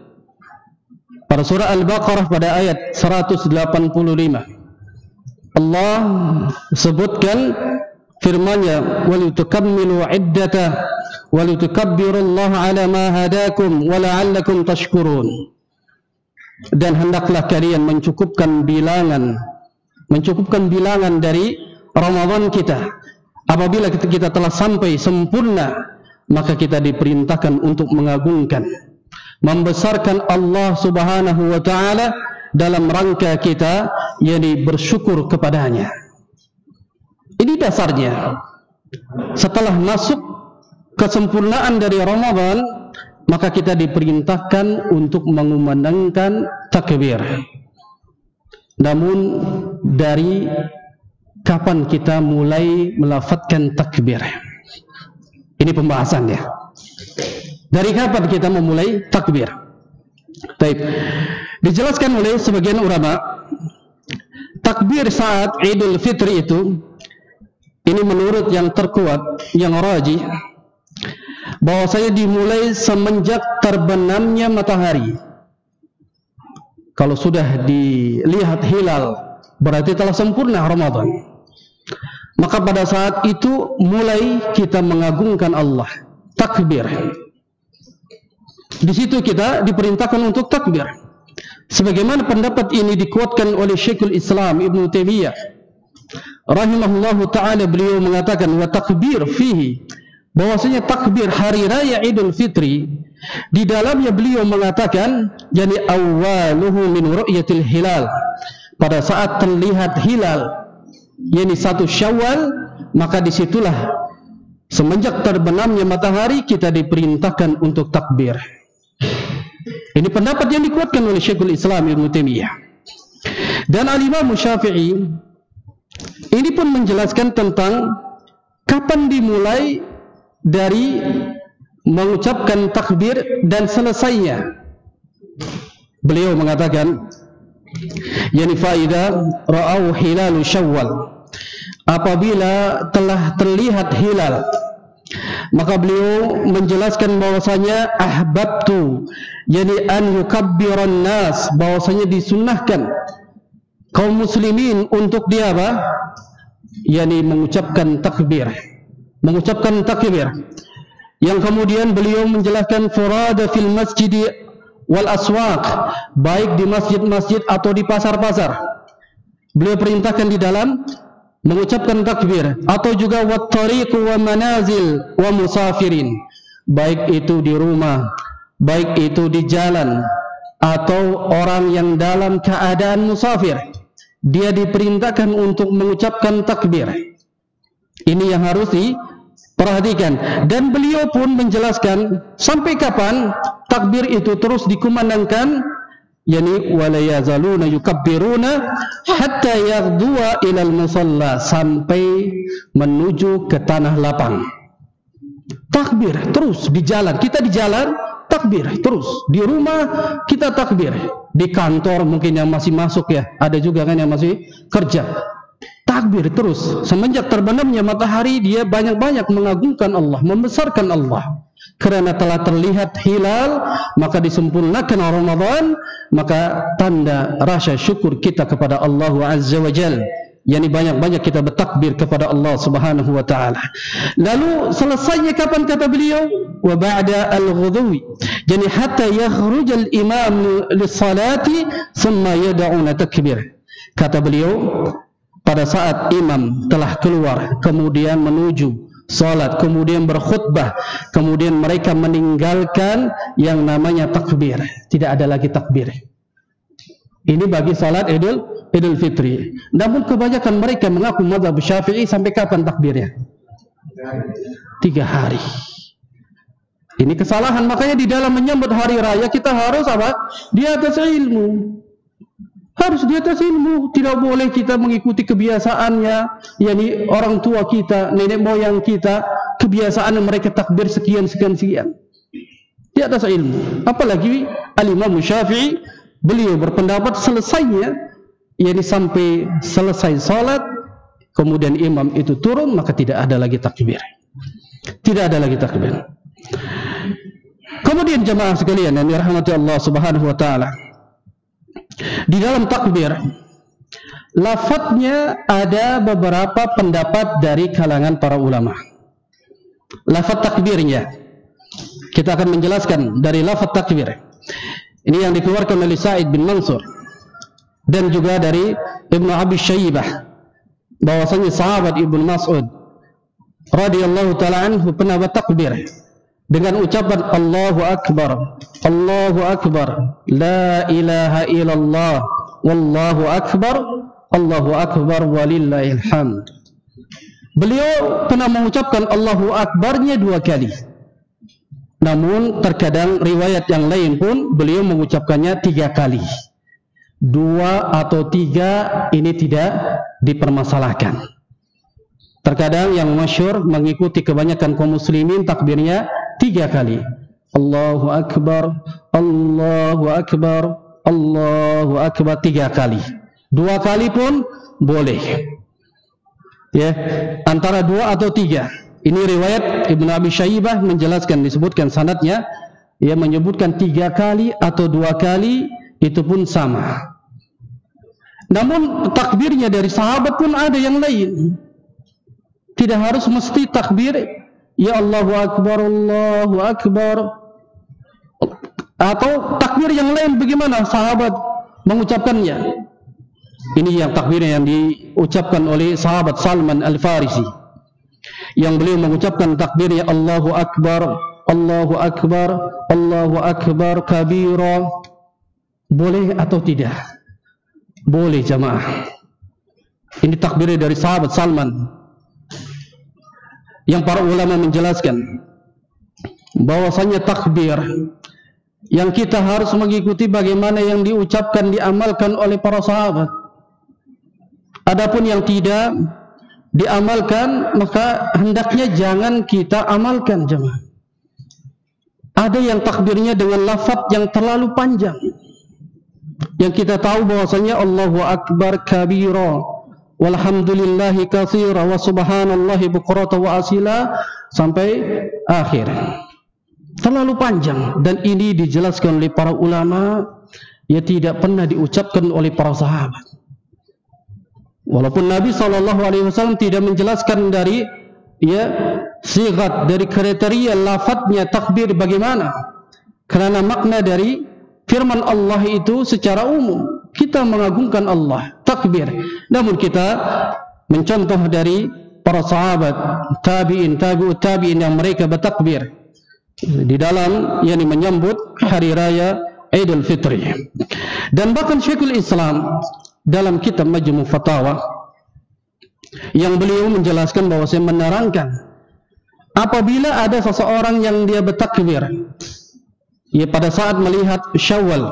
pada surah Al-Baqarah pada ayat 185. Allah sebutkan firman-Nya, "Walitukammilu 'iddatah walitukabbirullaha 'ala ma hadakum wa la'allakum tashkurun." Dan hendaklah kalian mencukupkan bilangan dari Ramadan kita. Apabila kita telah sampai sempurna, maka kita diperintahkan untuk mengagungkan, membesarkan Allah Subhanahu wa taala dalam rangka kita yakni bersyukur kepadanya. Ini dasarnya. Setelah masuk kesempurnaan dari Ramadan, maka kita diperintahkan untuk mengumandangkan takbir. Namun dari kapan kita mulai melafadzkan takbir? Ini pembahasannya. Dari kapan kita memulai takbir? Baik. Dijelaskan oleh sebagian ulama, takbir saat Idul Fitri itu, ini menurut yang terkuat, yang rajih, bahwasanya dimulai semenjak terbenamnya matahari. Kalau sudah dilihat hilal, berarti telah sempurna Ramadan. Maka pada saat itu mulai kita mengagungkan Allah, takbir. Di situ kita diperintahkan untuk takbir. Sebagaimana pendapat ini dikuatkan oleh Syekhul Islam Ibnu Taimiyah rahimahullahu taala, beliau mengatakan wa takbir fihi, bahwasanya takbir hari raya Idul Fitri, di dalamnya beliau mengatakan yani awwaluhu min ru'yatil hilal, pada saat terlihat hilal yani 1 Syawal, maka disitulah semenjak terbenamnya matahari kita diperintahkan untuk takbir. Ini pendapat yang dikuatkan oleh Syekhul Islam Ibnu Taimiyah. Dan Al-Imam Syafi'i ini pun menjelaskan tentang kapan dimulai dari mengucapkan takbir dan selesainya. Beliau mengatakan yani faida ra'au hilalu Syawal, apabila telah terlihat hilal, maka beliau menjelaskan bahwasanya ahbabtu yani an yukabbiran nas, bahwasanya disunnahkan kaum muslimin untuk dia apa? Yani mengucapkan takbir. Mengucapkan takbir. Yang kemudian beliau menjelaskan furada fil masjid wal aswaq, baik di masjid-masjid atau di pasar-pasar. Beliau perintahkan di dalam mengucapkan takbir, atau juga wat tariq wa manazil wa musafirin, baik itu di rumah, baik itu di jalan, atau orang yang dalam keadaan musafir, dia diperintahkan untuk mengucapkan takbir. Ini yang harus diperhatikan. Dan beliau pun menjelaskan sampai kapan takbir itu terus dikumandangkan, yakni wala yazaluna yukabbiruna hatta yaghduwa ilal musalla, sampai menuju ke tanah lapang. Takbir terus di jalan, kita di jalan takbir terus, di rumah kita takbir, di kantor mungkin yang masih masuk ya, ada juga kan yang masih kerja, takbir terus. Semenjak terbenamnya matahari, dia banyak-banyak mengagungkan Allah, membesarkan Allah. Karena telah terlihat hilal, maka disempurnakan Ramadan, maka tanda rasa syukur kita kepada Allah Azza wa Jalla, yakni banyak-banyak kita bertakbir kepada Allah Subhanahu wa taala. Lalu selesainya kapan, kata beliau? Wa ba'da al-ghudwi, yani hatta yakhruj al-imam lis-salati thumma yad'una takbir. Kata beliau, pada saat imam telah keluar kemudian menuju salat, kemudian berkhutbah, kemudian mereka meninggalkan yang namanya takbir, tidak ada lagi takbir. Ini bagi salat Idul Fitri. Namun kebanyakan mereka mengaku mazhab Syafi'i, sampai kapan takbirnya? 3 hari. Ini kesalahan. Makanya di dalam menyambut hari raya kita harus apa? Di atas ilmu. Harus di atas ilmu. Tidak boleh kita mengikuti kebiasaannya, yakni orang tua kita, nenek moyang kita, kebiasaan mereka takbir sekian. Di atas ilmu. Apalagi Al-Imam Syafi'i, beliau berpendapat selesainya, yakni sampai selesai salat, kemudian imam itu turun, maka tidak ada lagi takbir. Tidak ada lagi takbir. Kemudian jemaah sekalian yang dirahmati Allah Subhanahu wa taala, di dalam takbir lafadznya ada beberapa pendapat dari kalangan para ulama. Lafadz takbirnya kita akan menjelaskan dari lafadz takbir. Ini yang dikeluarkan oleh Sa'id bin Mansur dan juga dari Ibnu Abi Syaibah, bahwasanya sahabat Ibnu Mas'ud radhiyallahu taala anhu pernah bertakbir dengan ucapan Allahu Akbar, Allahu Akbar, la ilaha illallah, wallahu akbar, Allahu Akbar, walillahil hamd. Beliau pernah mengucapkan Allahu Akbarnya 2 kali. Namun terkadang riwayat yang lain pun beliau mengucapkannya 3 kali. 2 atau 3 ini tidak dipermasalahkan. Terkadang yang masyhur mengikuti kebanyakan kaum muslimin takbirnya 3 kali. Allahu Akbar, Allahu Akbar, Allahu Akbar 3 kali. 2 kali pun boleh. Ya, antara 2 atau 3. Ini riwayat Ibnu Abi Syaibah menjelaskan, disebutkan sanadnya, ia menyebutkan 3 kali atau 2 kali, itu pun sama. Namun takbirnya dari sahabat pun ada yang lain. Tidak harus mesti takbir ya Allahu Akbar, Allahu Akbar, atau takbir yang lain bagaimana sahabat mengucapkannya. Ini yang takbirnya yang diucapkan oleh sahabat Salman Al-Farisi, yang beliau mengucapkan takbirnya Allahu Akbar, Allahu Akbar, Allahu Akbar kabira. Boleh atau tidak? Boleh jamaah. Ini takbirnya dari sahabat Salman, yang para ulama menjelaskan bahwasanya takbir yang kita harus mengikuti bagaimana yang diucapkan, diamalkan oleh para sahabat. Adapun yang tidak diamalkan, maka hendaknya jangan kita amalkan jemaah. Ada yang takbirnya dengan lafaz yang terlalu panjang, yang kita tahu bahwasanya Allahu Akbar kabira, walhamdulillahi katsira, wa subhanallahi bukratan wa asila, sampai akhir. Terlalu panjang, dan ini dijelaskan oleh para ulama, ya tidak pernah diucapkan oleh para sahabat. Walaupun Nabi SAW tidak menjelaskan dari sigat dari kriteria lafadznya takbir bagaimana? Karena makna dari firman Allah itu secara umum kita mengagungkan Allah, takbir. Namun kita mencontoh dari para sahabat, tabi'in, tabi'ut tabi'in yang mereka bertakbir di dalam menyambut hari raya Idul Fitri. Dan bahkan Syekhul Islam dalam kitab Majmu' Fatawa yang beliau menjelaskan bahwa saya menerangkan apabila ada seseorang yang dia bertakbir pada saat melihat Syawal,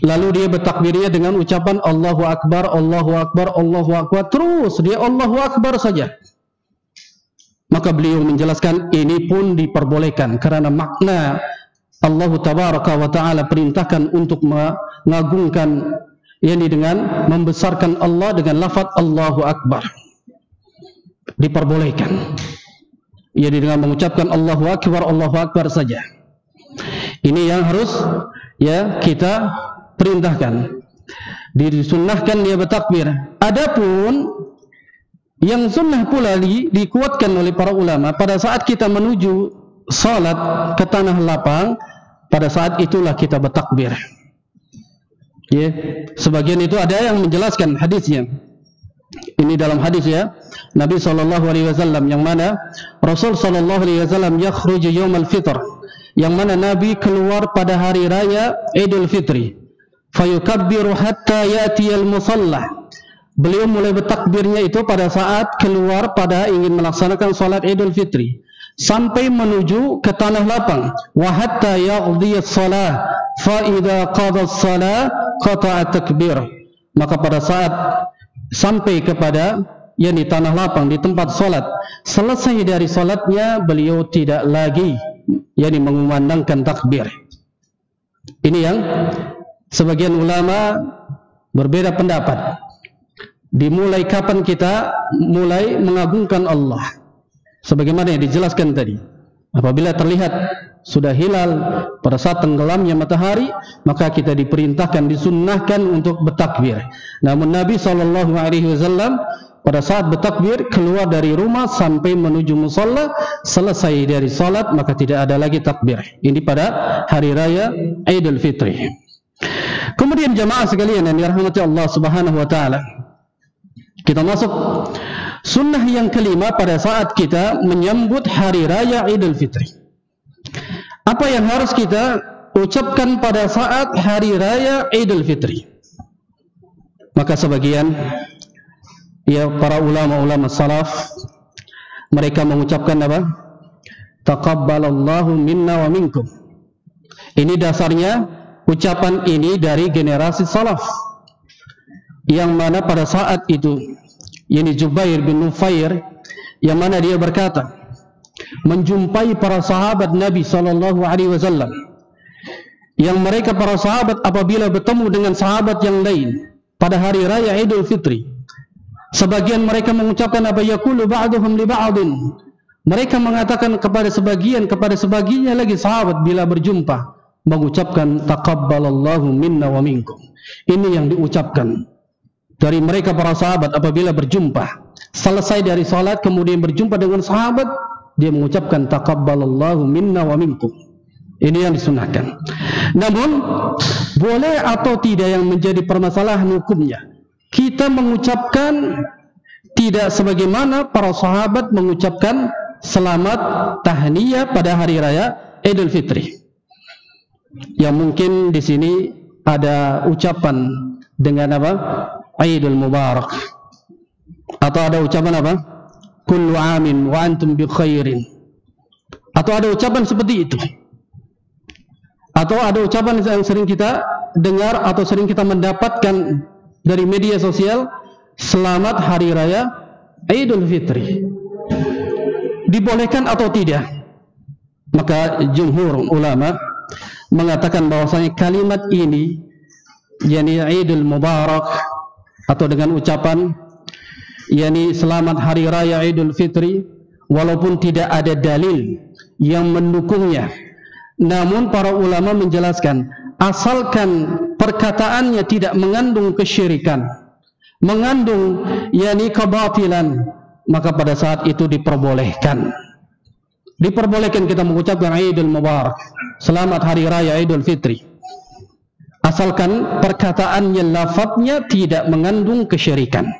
lalu dia bertakbirnya dengan ucapan Allahu Akbar, Allahu Akbar, Allahu Akbar, terus dia Allahu Akbar saja, maka beliau menjelaskan ini pun diperbolehkan karena makna Allah Tabaraka wa Ta'ala perintahkan untuk mengagungkan dengan membesarkan Allah dengan lafaz Allahu Akbar, diperbolehkan dengan mengucapkan Allahu Akbar saja. Ini yang harus kita perintahkan, disunnahkan dia bertakbir. Adapun yang sunnah pula dikuatkan oleh para ulama pada saat kita menuju salat ke tanah lapang, pada saat itulah kita bertakbir. Sebagian itu ada yang menjelaskan hadisnya. Ini dalam hadis Nabi SAW yang mana Rasul SAW yakhruju yaumal fitr, yang mana Nabi keluar pada hari raya Idul Fitri, fayukabbiru hatta ya'tiyal musalla. Beliau mulai bertakbirnya itu pada saat keluar pada ingin melaksanakan salat Idul Fitri sampai menuju ke tanah lapang. Wa hatta yaqdiyas shalah fa idza qada as-shalah qata'a takbir. Maka pada saat sampai kepada tanah lapang di tempat salat, selesai dari salatnya beliau tidak lagi mengumandangkan takbir. Ini yang sebagian ulama berbeda pendapat. Dimulai kapan kita mulai mengagungkan Allah? Sebagaimana yang dijelaskan tadi, apabila terlihat sudah hilal pada saat tenggelamnya matahari, maka kita diperintahkan, disunnahkan untuk bertakbir. Namun Nabi SAW pada saat bertakbir keluar dari rumah sampai menuju musalla, selesai dari salat maka tidak ada lagi takbir. Ini pada hari raya Idul Fitri. Kemudian jamaah sekalian yang dirahmati Allah Subhanahu wa taala, kita masuk sunnah yang kelima pada saat kita menyambut hari raya Idul Fitri. Apa yang harus kita ucapkan pada saat hari raya Idul Fitri? Maka sebagian para ulama-ulama salaf mereka mengucapkan apa? Taqabbalallahu minna wa minkum. Ini dasarnya ucapan ini dari generasi salaf, yang mana pada saat itu Jubair bin Nufair, yang mana dia berkata menjumpai para sahabat Nabi SAW, yang mereka para sahabat apabila bertemu dengan sahabat yang lain pada hari raya Idul Fitri, sebagian mereka mengucapkan apa? Yaqulu ba'duhum li ba'din. Mereka mengatakan kepada sebagiannya lagi sahabat bila berjumpa mengucapkan taqabbalallahu minna wa minkum. Ini yang diucapkan dari mereka para sahabat apabila berjumpa. Selesai dari salat kemudian berjumpa dengan sahabat, dia mengucapkan taqabbalallahu minna wa minkum. Ini yang disunahkan. Namun boleh atau tidak yang menjadi permasalahan hukumnya, kita mengucapkan tidak sebagaimana para sahabat mengucapkan selamat tahniyah pada hari raya Idul Fitri. Yang mungkin di sini ada ucapan dengan apa? Idul Mubarak. Atau ada ucapan apa? Kullu amin wa antum bi khairin. Atau ada ucapan seperti itu. Atau ada ucapan yang sering kita dengar atau sering kita mendapatkan dari media sosial, selamat hari raya Idul Fitri. Dibolehkan atau tidak? Maka jumhur ulama mengatakan bahwasanya kalimat ini, yakni Idul Mubarak, atau dengan ucapan yakni selamat hari raya Idul Fitri, walaupun tidak ada dalil yang mendukungnya, namun para ulama menjelaskan asalkan perkataannya tidak mengandung kesyirikan, mengandung yakni kebatilan, maka pada saat itu diperbolehkan. diperbolehkan kita mengucapkan Idul Mubarak, selamat hari raya Idul Fitri, asalkan perkataannya, lafadznya tidak mengandung kesyirikan.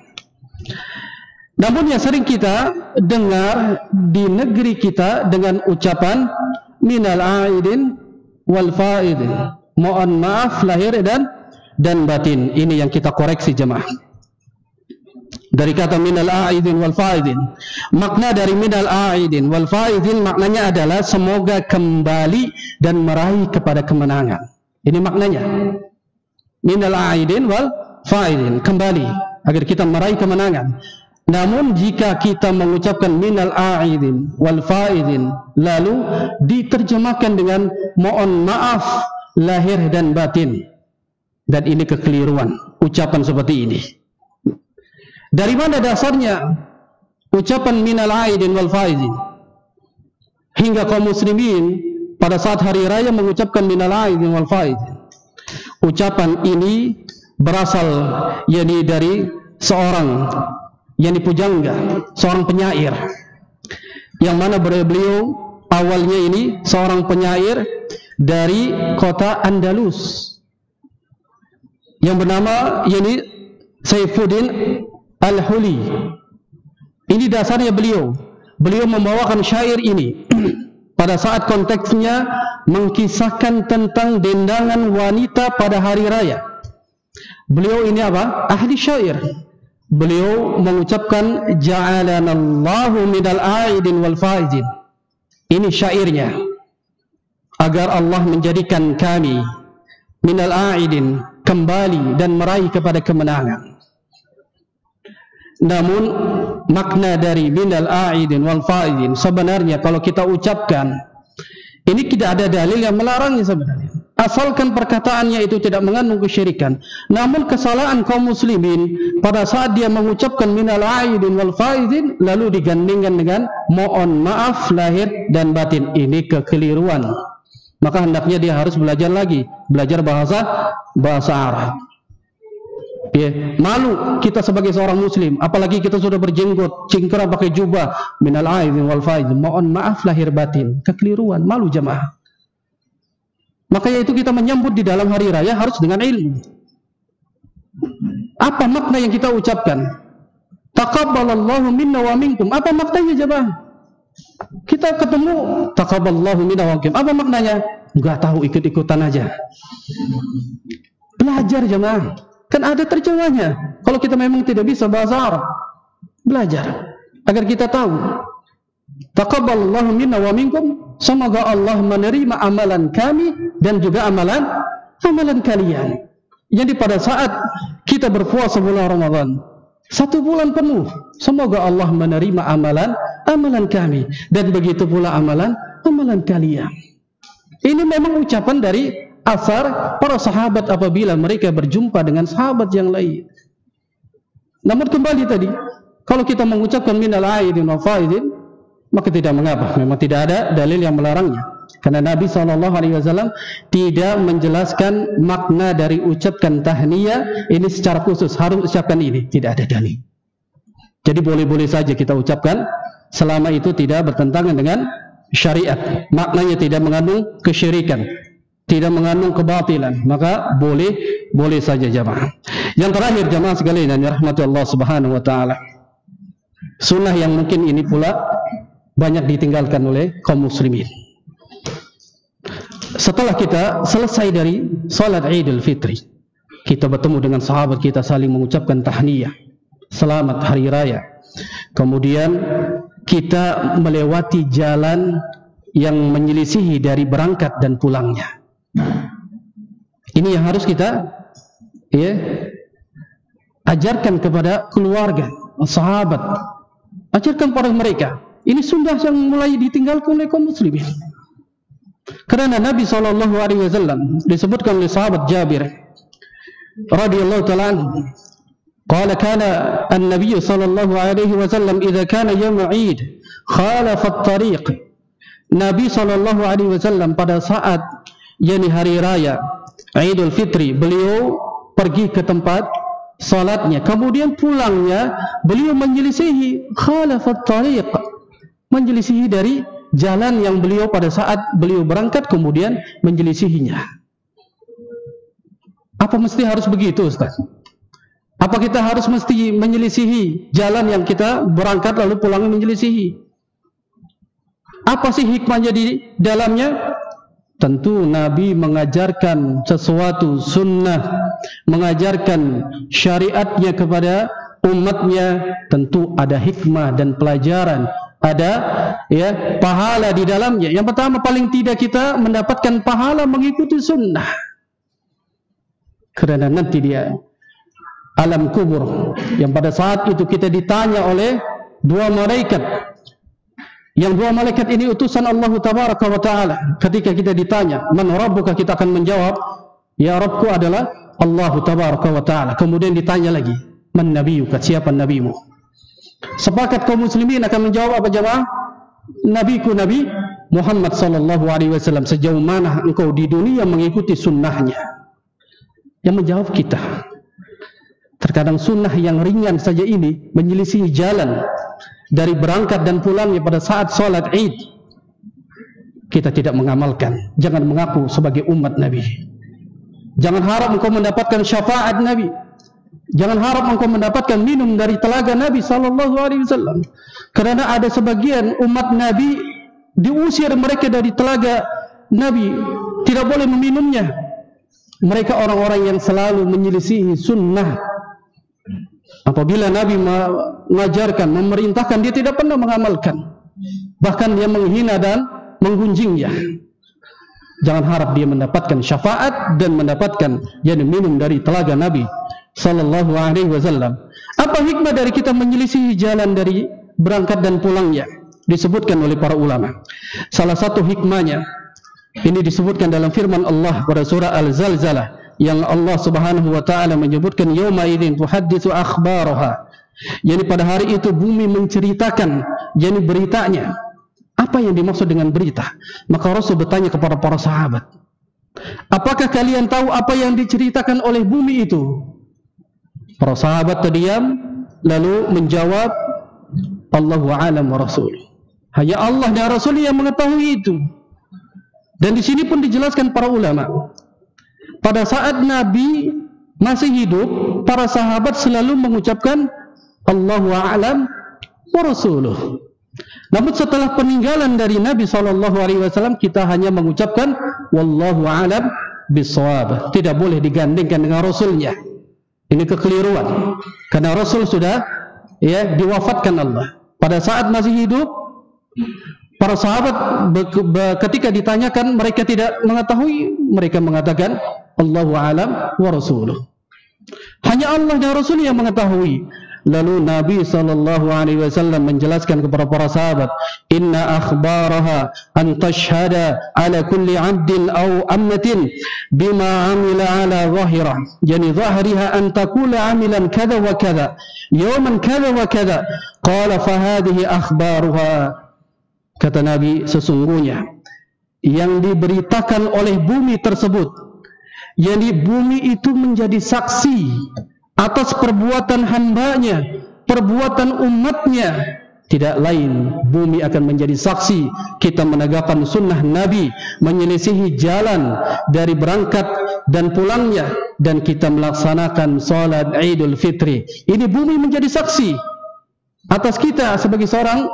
Namun yang sering kita dengar di negeri kita dengan ucapan minal aidin wal faidin, mohon maaf lahir dan batin. Ini yang kita koreksi jemaah. Dari kata minal aidin wal faidin, makna dari minal aidin wal faidin maknanya adalah semoga kembali dan meraih kepada kemenangan. Ini maknanya. Minal aidin wal faidin, kembali agar kita meraih kemenangan. Namun jika kita mengucapkan minal aidin wal faidin lalu diterjemahkan dengan mohon maaf lahir dan batin, dan ini kekeliruan ucapan seperti ini. Dari mana dasarnya ucapan minal aidin wal faidin hingga kaum muslimin pada saat hari raya mengucapkan minal aidin wal faidin? Ucapan ini berasal yakni dari seorang yakni pujangga, seorang penyair, yang mana beliau awalnya ini seorang penyair dari kota Andalus yang bernama yakni Saifuddin Al-Huli. Ini dasarnya beliau membawakan syair ini pada saat konteksnya mengkisahkan tentang dendangan wanita pada hari raya. Beliau ini apa? Ahli syair. Beliau mengucapkan ja'alanallahu minal aidin wal faidin. Ini syairnya. Agar Allah menjadikan kami minal aidin, kembali dan meraih kepada kemenangan. Namun makna dari minal aidin wal faidin sebenarnya kalau kita ucapkan ini tidak ada dalil yang melarangnya sebenarnya, asalkan perkataannya itu tidak mengandung kesyirikan. Namun kesalahan kaum muslimin pada saat dia mengucapkan minal aidin wal faidin lalu digandingkan dengan mohon maaf lahir dan batin. Ini kekeliruan. Maka hendaknya dia harus belajar lagi, belajar bahasa Arab. Ya, malu kita sebagai seorang muslim, apalagi kita sudah berjenggot, cingkrang pakai jubah, minal aidin wal faidin, mohon maaf lahir batin. Kekeliruan, malu jemaah. Makanya itu kita menyambut di dalam hari raya harus dengan ilmu. Apa makna yang kita ucapkan? Taqabbalallahu minna wa minkum. Apa maknanya jemaah? Kita ketemu taqabbalallahu minna wa minkum. Apa maknanya? Enggak tahu, ikut-ikutan aja. Belajar jemaah. Kan ada terjemahnya. Kalau kita memang tidak bisa bahasa Arab, belajar agar kita tahu. Taqabbalallahu minna wa minkum. Semoga Allah menerima amalan kami dan juga amalan kalian. Jadi pada saat kita berpuasa bulan Ramadan 1 bulan penuh, semoga Allah menerima amalan kami dan begitu pula amalan kalian. Ini memang ucapan dari asar para sahabat apabila mereka berjumpa dengan sahabat yang lain. Namun kembali tadi, kalau kita mengucapkan minal aidin wa faidin, maka tidak mengapa, memang tidak ada dalil yang melarangnya. Karena Nabi SAW tidak menjelaskan makna dari ucapkan tahniyah ini secara khusus, harus ucapkan ini, tidak ada dalil. Jadi boleh-boleh saja kita ucapkan selama itu tidak bertentangan dengan syariat, maknanya tidak mengandung kesyirikan, tidak mengandung kebatilan, maka boleh saja jamaah. Yang terakhir jamaah sekalian yang dirahmati Allah Subhanahu wa taala, sunnah yang mungkin ini pula banyak ditinggalkan oleh kaum muslimin. Setelah kita selesai dari salat Idul Fitri, kita bertemu dengan sahabat kita, saling mengucapkan tahniyah, selamat hari raya. Kemudian kita melewati jalan yang menyelisihi dari berangkat dan pulangnya. Ini yang harus kita ajarkan kepada keluarga, sahabat, ajarkan pada mereka. Ini sunnah yang mulai ditinggalkan oleh kaum muslimin. Karena Nabi SAW disebutkan oleh sahabat Jabir radhiyallahu ta'ala anhu, qala kana an-nabiy sallallahu alaihi wasallam idza kana yawm 'id khalafa at-tariq. Nabi sallallahu alaihi wasallam pada saat yakni hari raya Idul Fitri, beliau pergi ke tempat salatnya, kemudian pulangnya beliau menyelisihi khalafat tariq, menyelisihi dari jalan yang beliau pada saat beliau berangkat kemudian menyelisihinya. Apa mesti harus begitu, Ustaz? Apa kita harus mesti menyelisihi jalan yang kita berangkat lalu pulang menyelisihi? Apa sih hikmahnya di dalamnya? Tentu Nabi mengajarkan sesuatu sunnah, mengajarkan syariatnya kepada umatnya, tentu ada hikmah dan pelajaran, ada ya pahala di dalamnya. Yang pertama, paling tidak kita mendapatkan pahala mengikuti sunnah, karena nanti dia alam kubur yang pada saat itu kita ditanya oleh dua malaikat. Yang dua malaikat ini utusan Allah Tabaraka wa Ta'ala. Ketika kita ditanya, man rabbuka, kita akan menjawab, ya Rabbku adalah Allah Tabaraka wa Ta'ala. Kemudian ditanya lagi, man nabiyuka, siapa nabimu? Sepakat kaum muslimin akan menjawab apa jemaah? Nabiku Nabi Muhammad sallallahu alaihi wasallam. Sejauh mana engkau di dunia mengikuti sunnahnya? Yang menjawab kita. Terkadang sunnah yang ringan saja ini menyelisihi jalan dari berangkat dan pulangnya pada saat sholat Id, kita tidak mengamalkan. Jangan mengaku sebagai umat Nabi. Jangan harap engkau mendapatkan syafaat Nabi. Jangan harap engkau mendapatkan minum dari telaga Nabi sallallahu alaihi wasallam. Karena ada sebagian umat Nabi diusir mereka dari telaga Nabi, tidak boleh meminumnya. Mereka orang-orang yang selalu menyelisihi sunnah. Apabila Nabi mengajarkan, memerintahkan, dia tidak pernah mengamalkan. Bahkan dia menghina dan menggunjingnya. Jangan harap dia mendapatkan syafaat dan mendapatkan minum dari telaga Nabi sallallahu alaihi wasallam. Apa hikmah dari kita menyelisihi jalan dari berangkat dan pulangnya? Disebutkan oleh para ulama. Salah satu hikmahnya ini disebutkan dalam firman Allah pada surah Al-Zalzalah, yang Allah Subhanahu wa Ta'ala menyebutkan yauma idzin tuhadditsu akhbaraha. Yani pada hari itu bumi menceritakan yani beritanya. Apa yang dimaksud dengan berita? Maka Rasul bertanya kepada para sahabat, apakah kalian tahu apa yang diceritakan oleh bumi itu? Para sahabat terdiam lalu menjawab, Allahu a'lam wa rasul. Hanya Allah dan Rasul yang mengetahui itu. Dan di sini pun dijelaskan para ulama, pada saat Nabi masih hidup, para sahabat selalu mengucapkan Allahu a'lam wa rasuluh. Namun setelah peninggalan dari Nabi SAW, kita hanya mengucapkan wallahu a'lam bissawab. Tidak boleh digandingkan dengan Rasulnya. Ini kekeliruan. Karena Rasul sudah diwafatkan Allah. Pada saat masih hidup, para sahabat ketika ditanyakan mereka tidak mengetahui, mereka mengatakan Allahu a'lam wa rasuluh. Hanya Allah dan Rasul yang mengetahui. Lalu Nabi SAW menjelaskan kepada para sahabat, inna akhbaraha an tashhada ala kulli 'abdin aw ammatin bima 'amila ala zahirah. Yani zahriha an taqula 'amilan kadza wa kadza yawman kadza wa kadza. Qala fa hadhihi akhbaruha. Kata Nabi, sesungguhnya yang diberitakan oleh bumi tersebut, yakni bumi itu menjadi saksi atas perbuatan hambanya, perbuatan umatnya. Tidak lain, bumi akan menjadi saksi kita menegakkan sunnah Nabi, menyelisihi jalan dari berangkat dan pulangnya, dan kita melaksanakan salat Idul Fitri. Ini bumi menjadi saksi atas kita sebagai seorang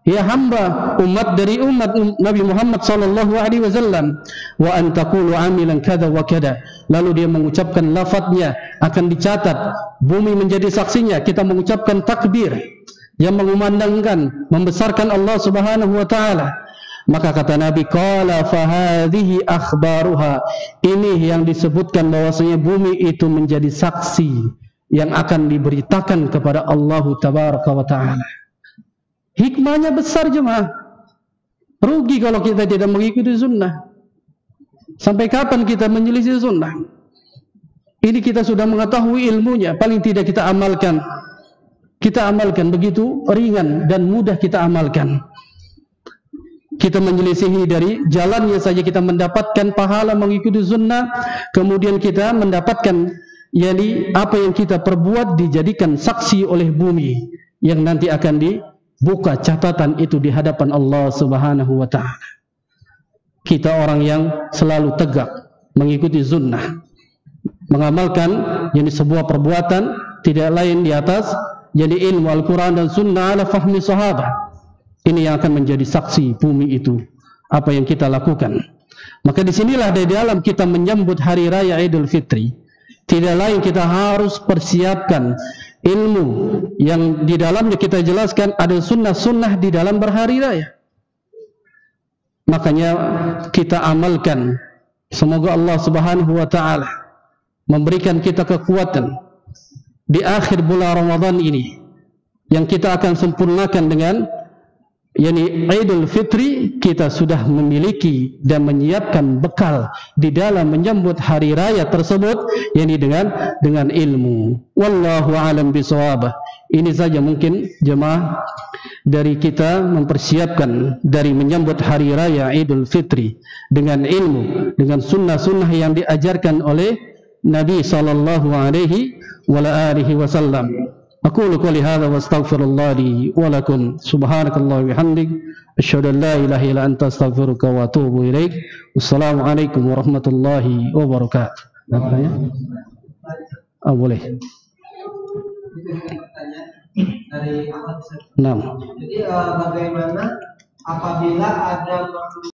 hamba, umat dari umat Nabi Muhammad sallallahu alaihi wasallam. Wa an taqulu amilan kadza wa kadza. Lalu dia mengucapkan lafadznya akan dicatat, bumi menjadi saksinya. Kita mengucapkan takbir yang mengumandangkan, membesarkan Allah Subhanahu wa taala. Maka kata Nabi, qala fa hadhihi akhbaruha. Ini yang disebutkan bahwasanya bumi itu menjadi saksi yang akan diberitakan kepada Allah Tabaraka wa taala. Hikmahnya besar jemaah. Rugi kalau kita tidak mengikuti sunnah. Sampai kapan kita menyelisih sunnah? Ini kita sudah mengetahui ilmunya, paling tidak kita amalkan. Kita amalkan, begitu ringan dan mudah kita amalkan. Kita menyelisihi dari jalannya saja kita mendapatkan pahala mengikuti sunnah. Kemudian kita mendapatkan apa yang kita perbuat dijadikan saksi oleh bumi yang nanti akan buka catatan itu di hadapan Allah Subhanahu wa ta'ala. Kita orang yang selalu tegak mengikuti sunnah, mengamalkan jadi sebuah perbuatan tidak lain di atas jadi ilmu Al-Quran dan sunnah ala fahmi sahabat. Ini yang akan menjadi saksi bumi itu apa yang kita lakukan. Maka disinilah di dalam kita menyambut hari raya Idul Fitri, tidak lain kita harus persiapkan ilmu yang di dalamnya kita jelaskan ada sunnah-sunnah di dalam berhari raya. Makanya kita amalkan. Semoga Allah Subhanahu wa ta'ala memberikan kita kekuatan di akhir bulan Ramadan ini yang kita akan sempurnakan dengan Idul Fitri. Kita sudah memiliki dan menyiapkan bekal di dalam menyambut hari raya tersebut, dengan ilmu. Wallahu a'lam bishawab. Ini saja mungkin jemaah dari kita mempersiapkan dari menyambut hari raya Idul Fitri dengan ilmu, dengan sunnah-sunnah yang diajarkan oleh Nabi sallallahu alaihi wa alihi wasallam. Aqulu qouli hadza wa astaghfirullah li wa lakum. Subhanakallah wa bihamdik, asyhadu an la ilaha illa anta astaghfiruka wa atubu ilaik. Wassalamu alaikum warahmatullahi wabarakatuh. Boleh. Dari Ahmad. Jadi bagaimana apabila ada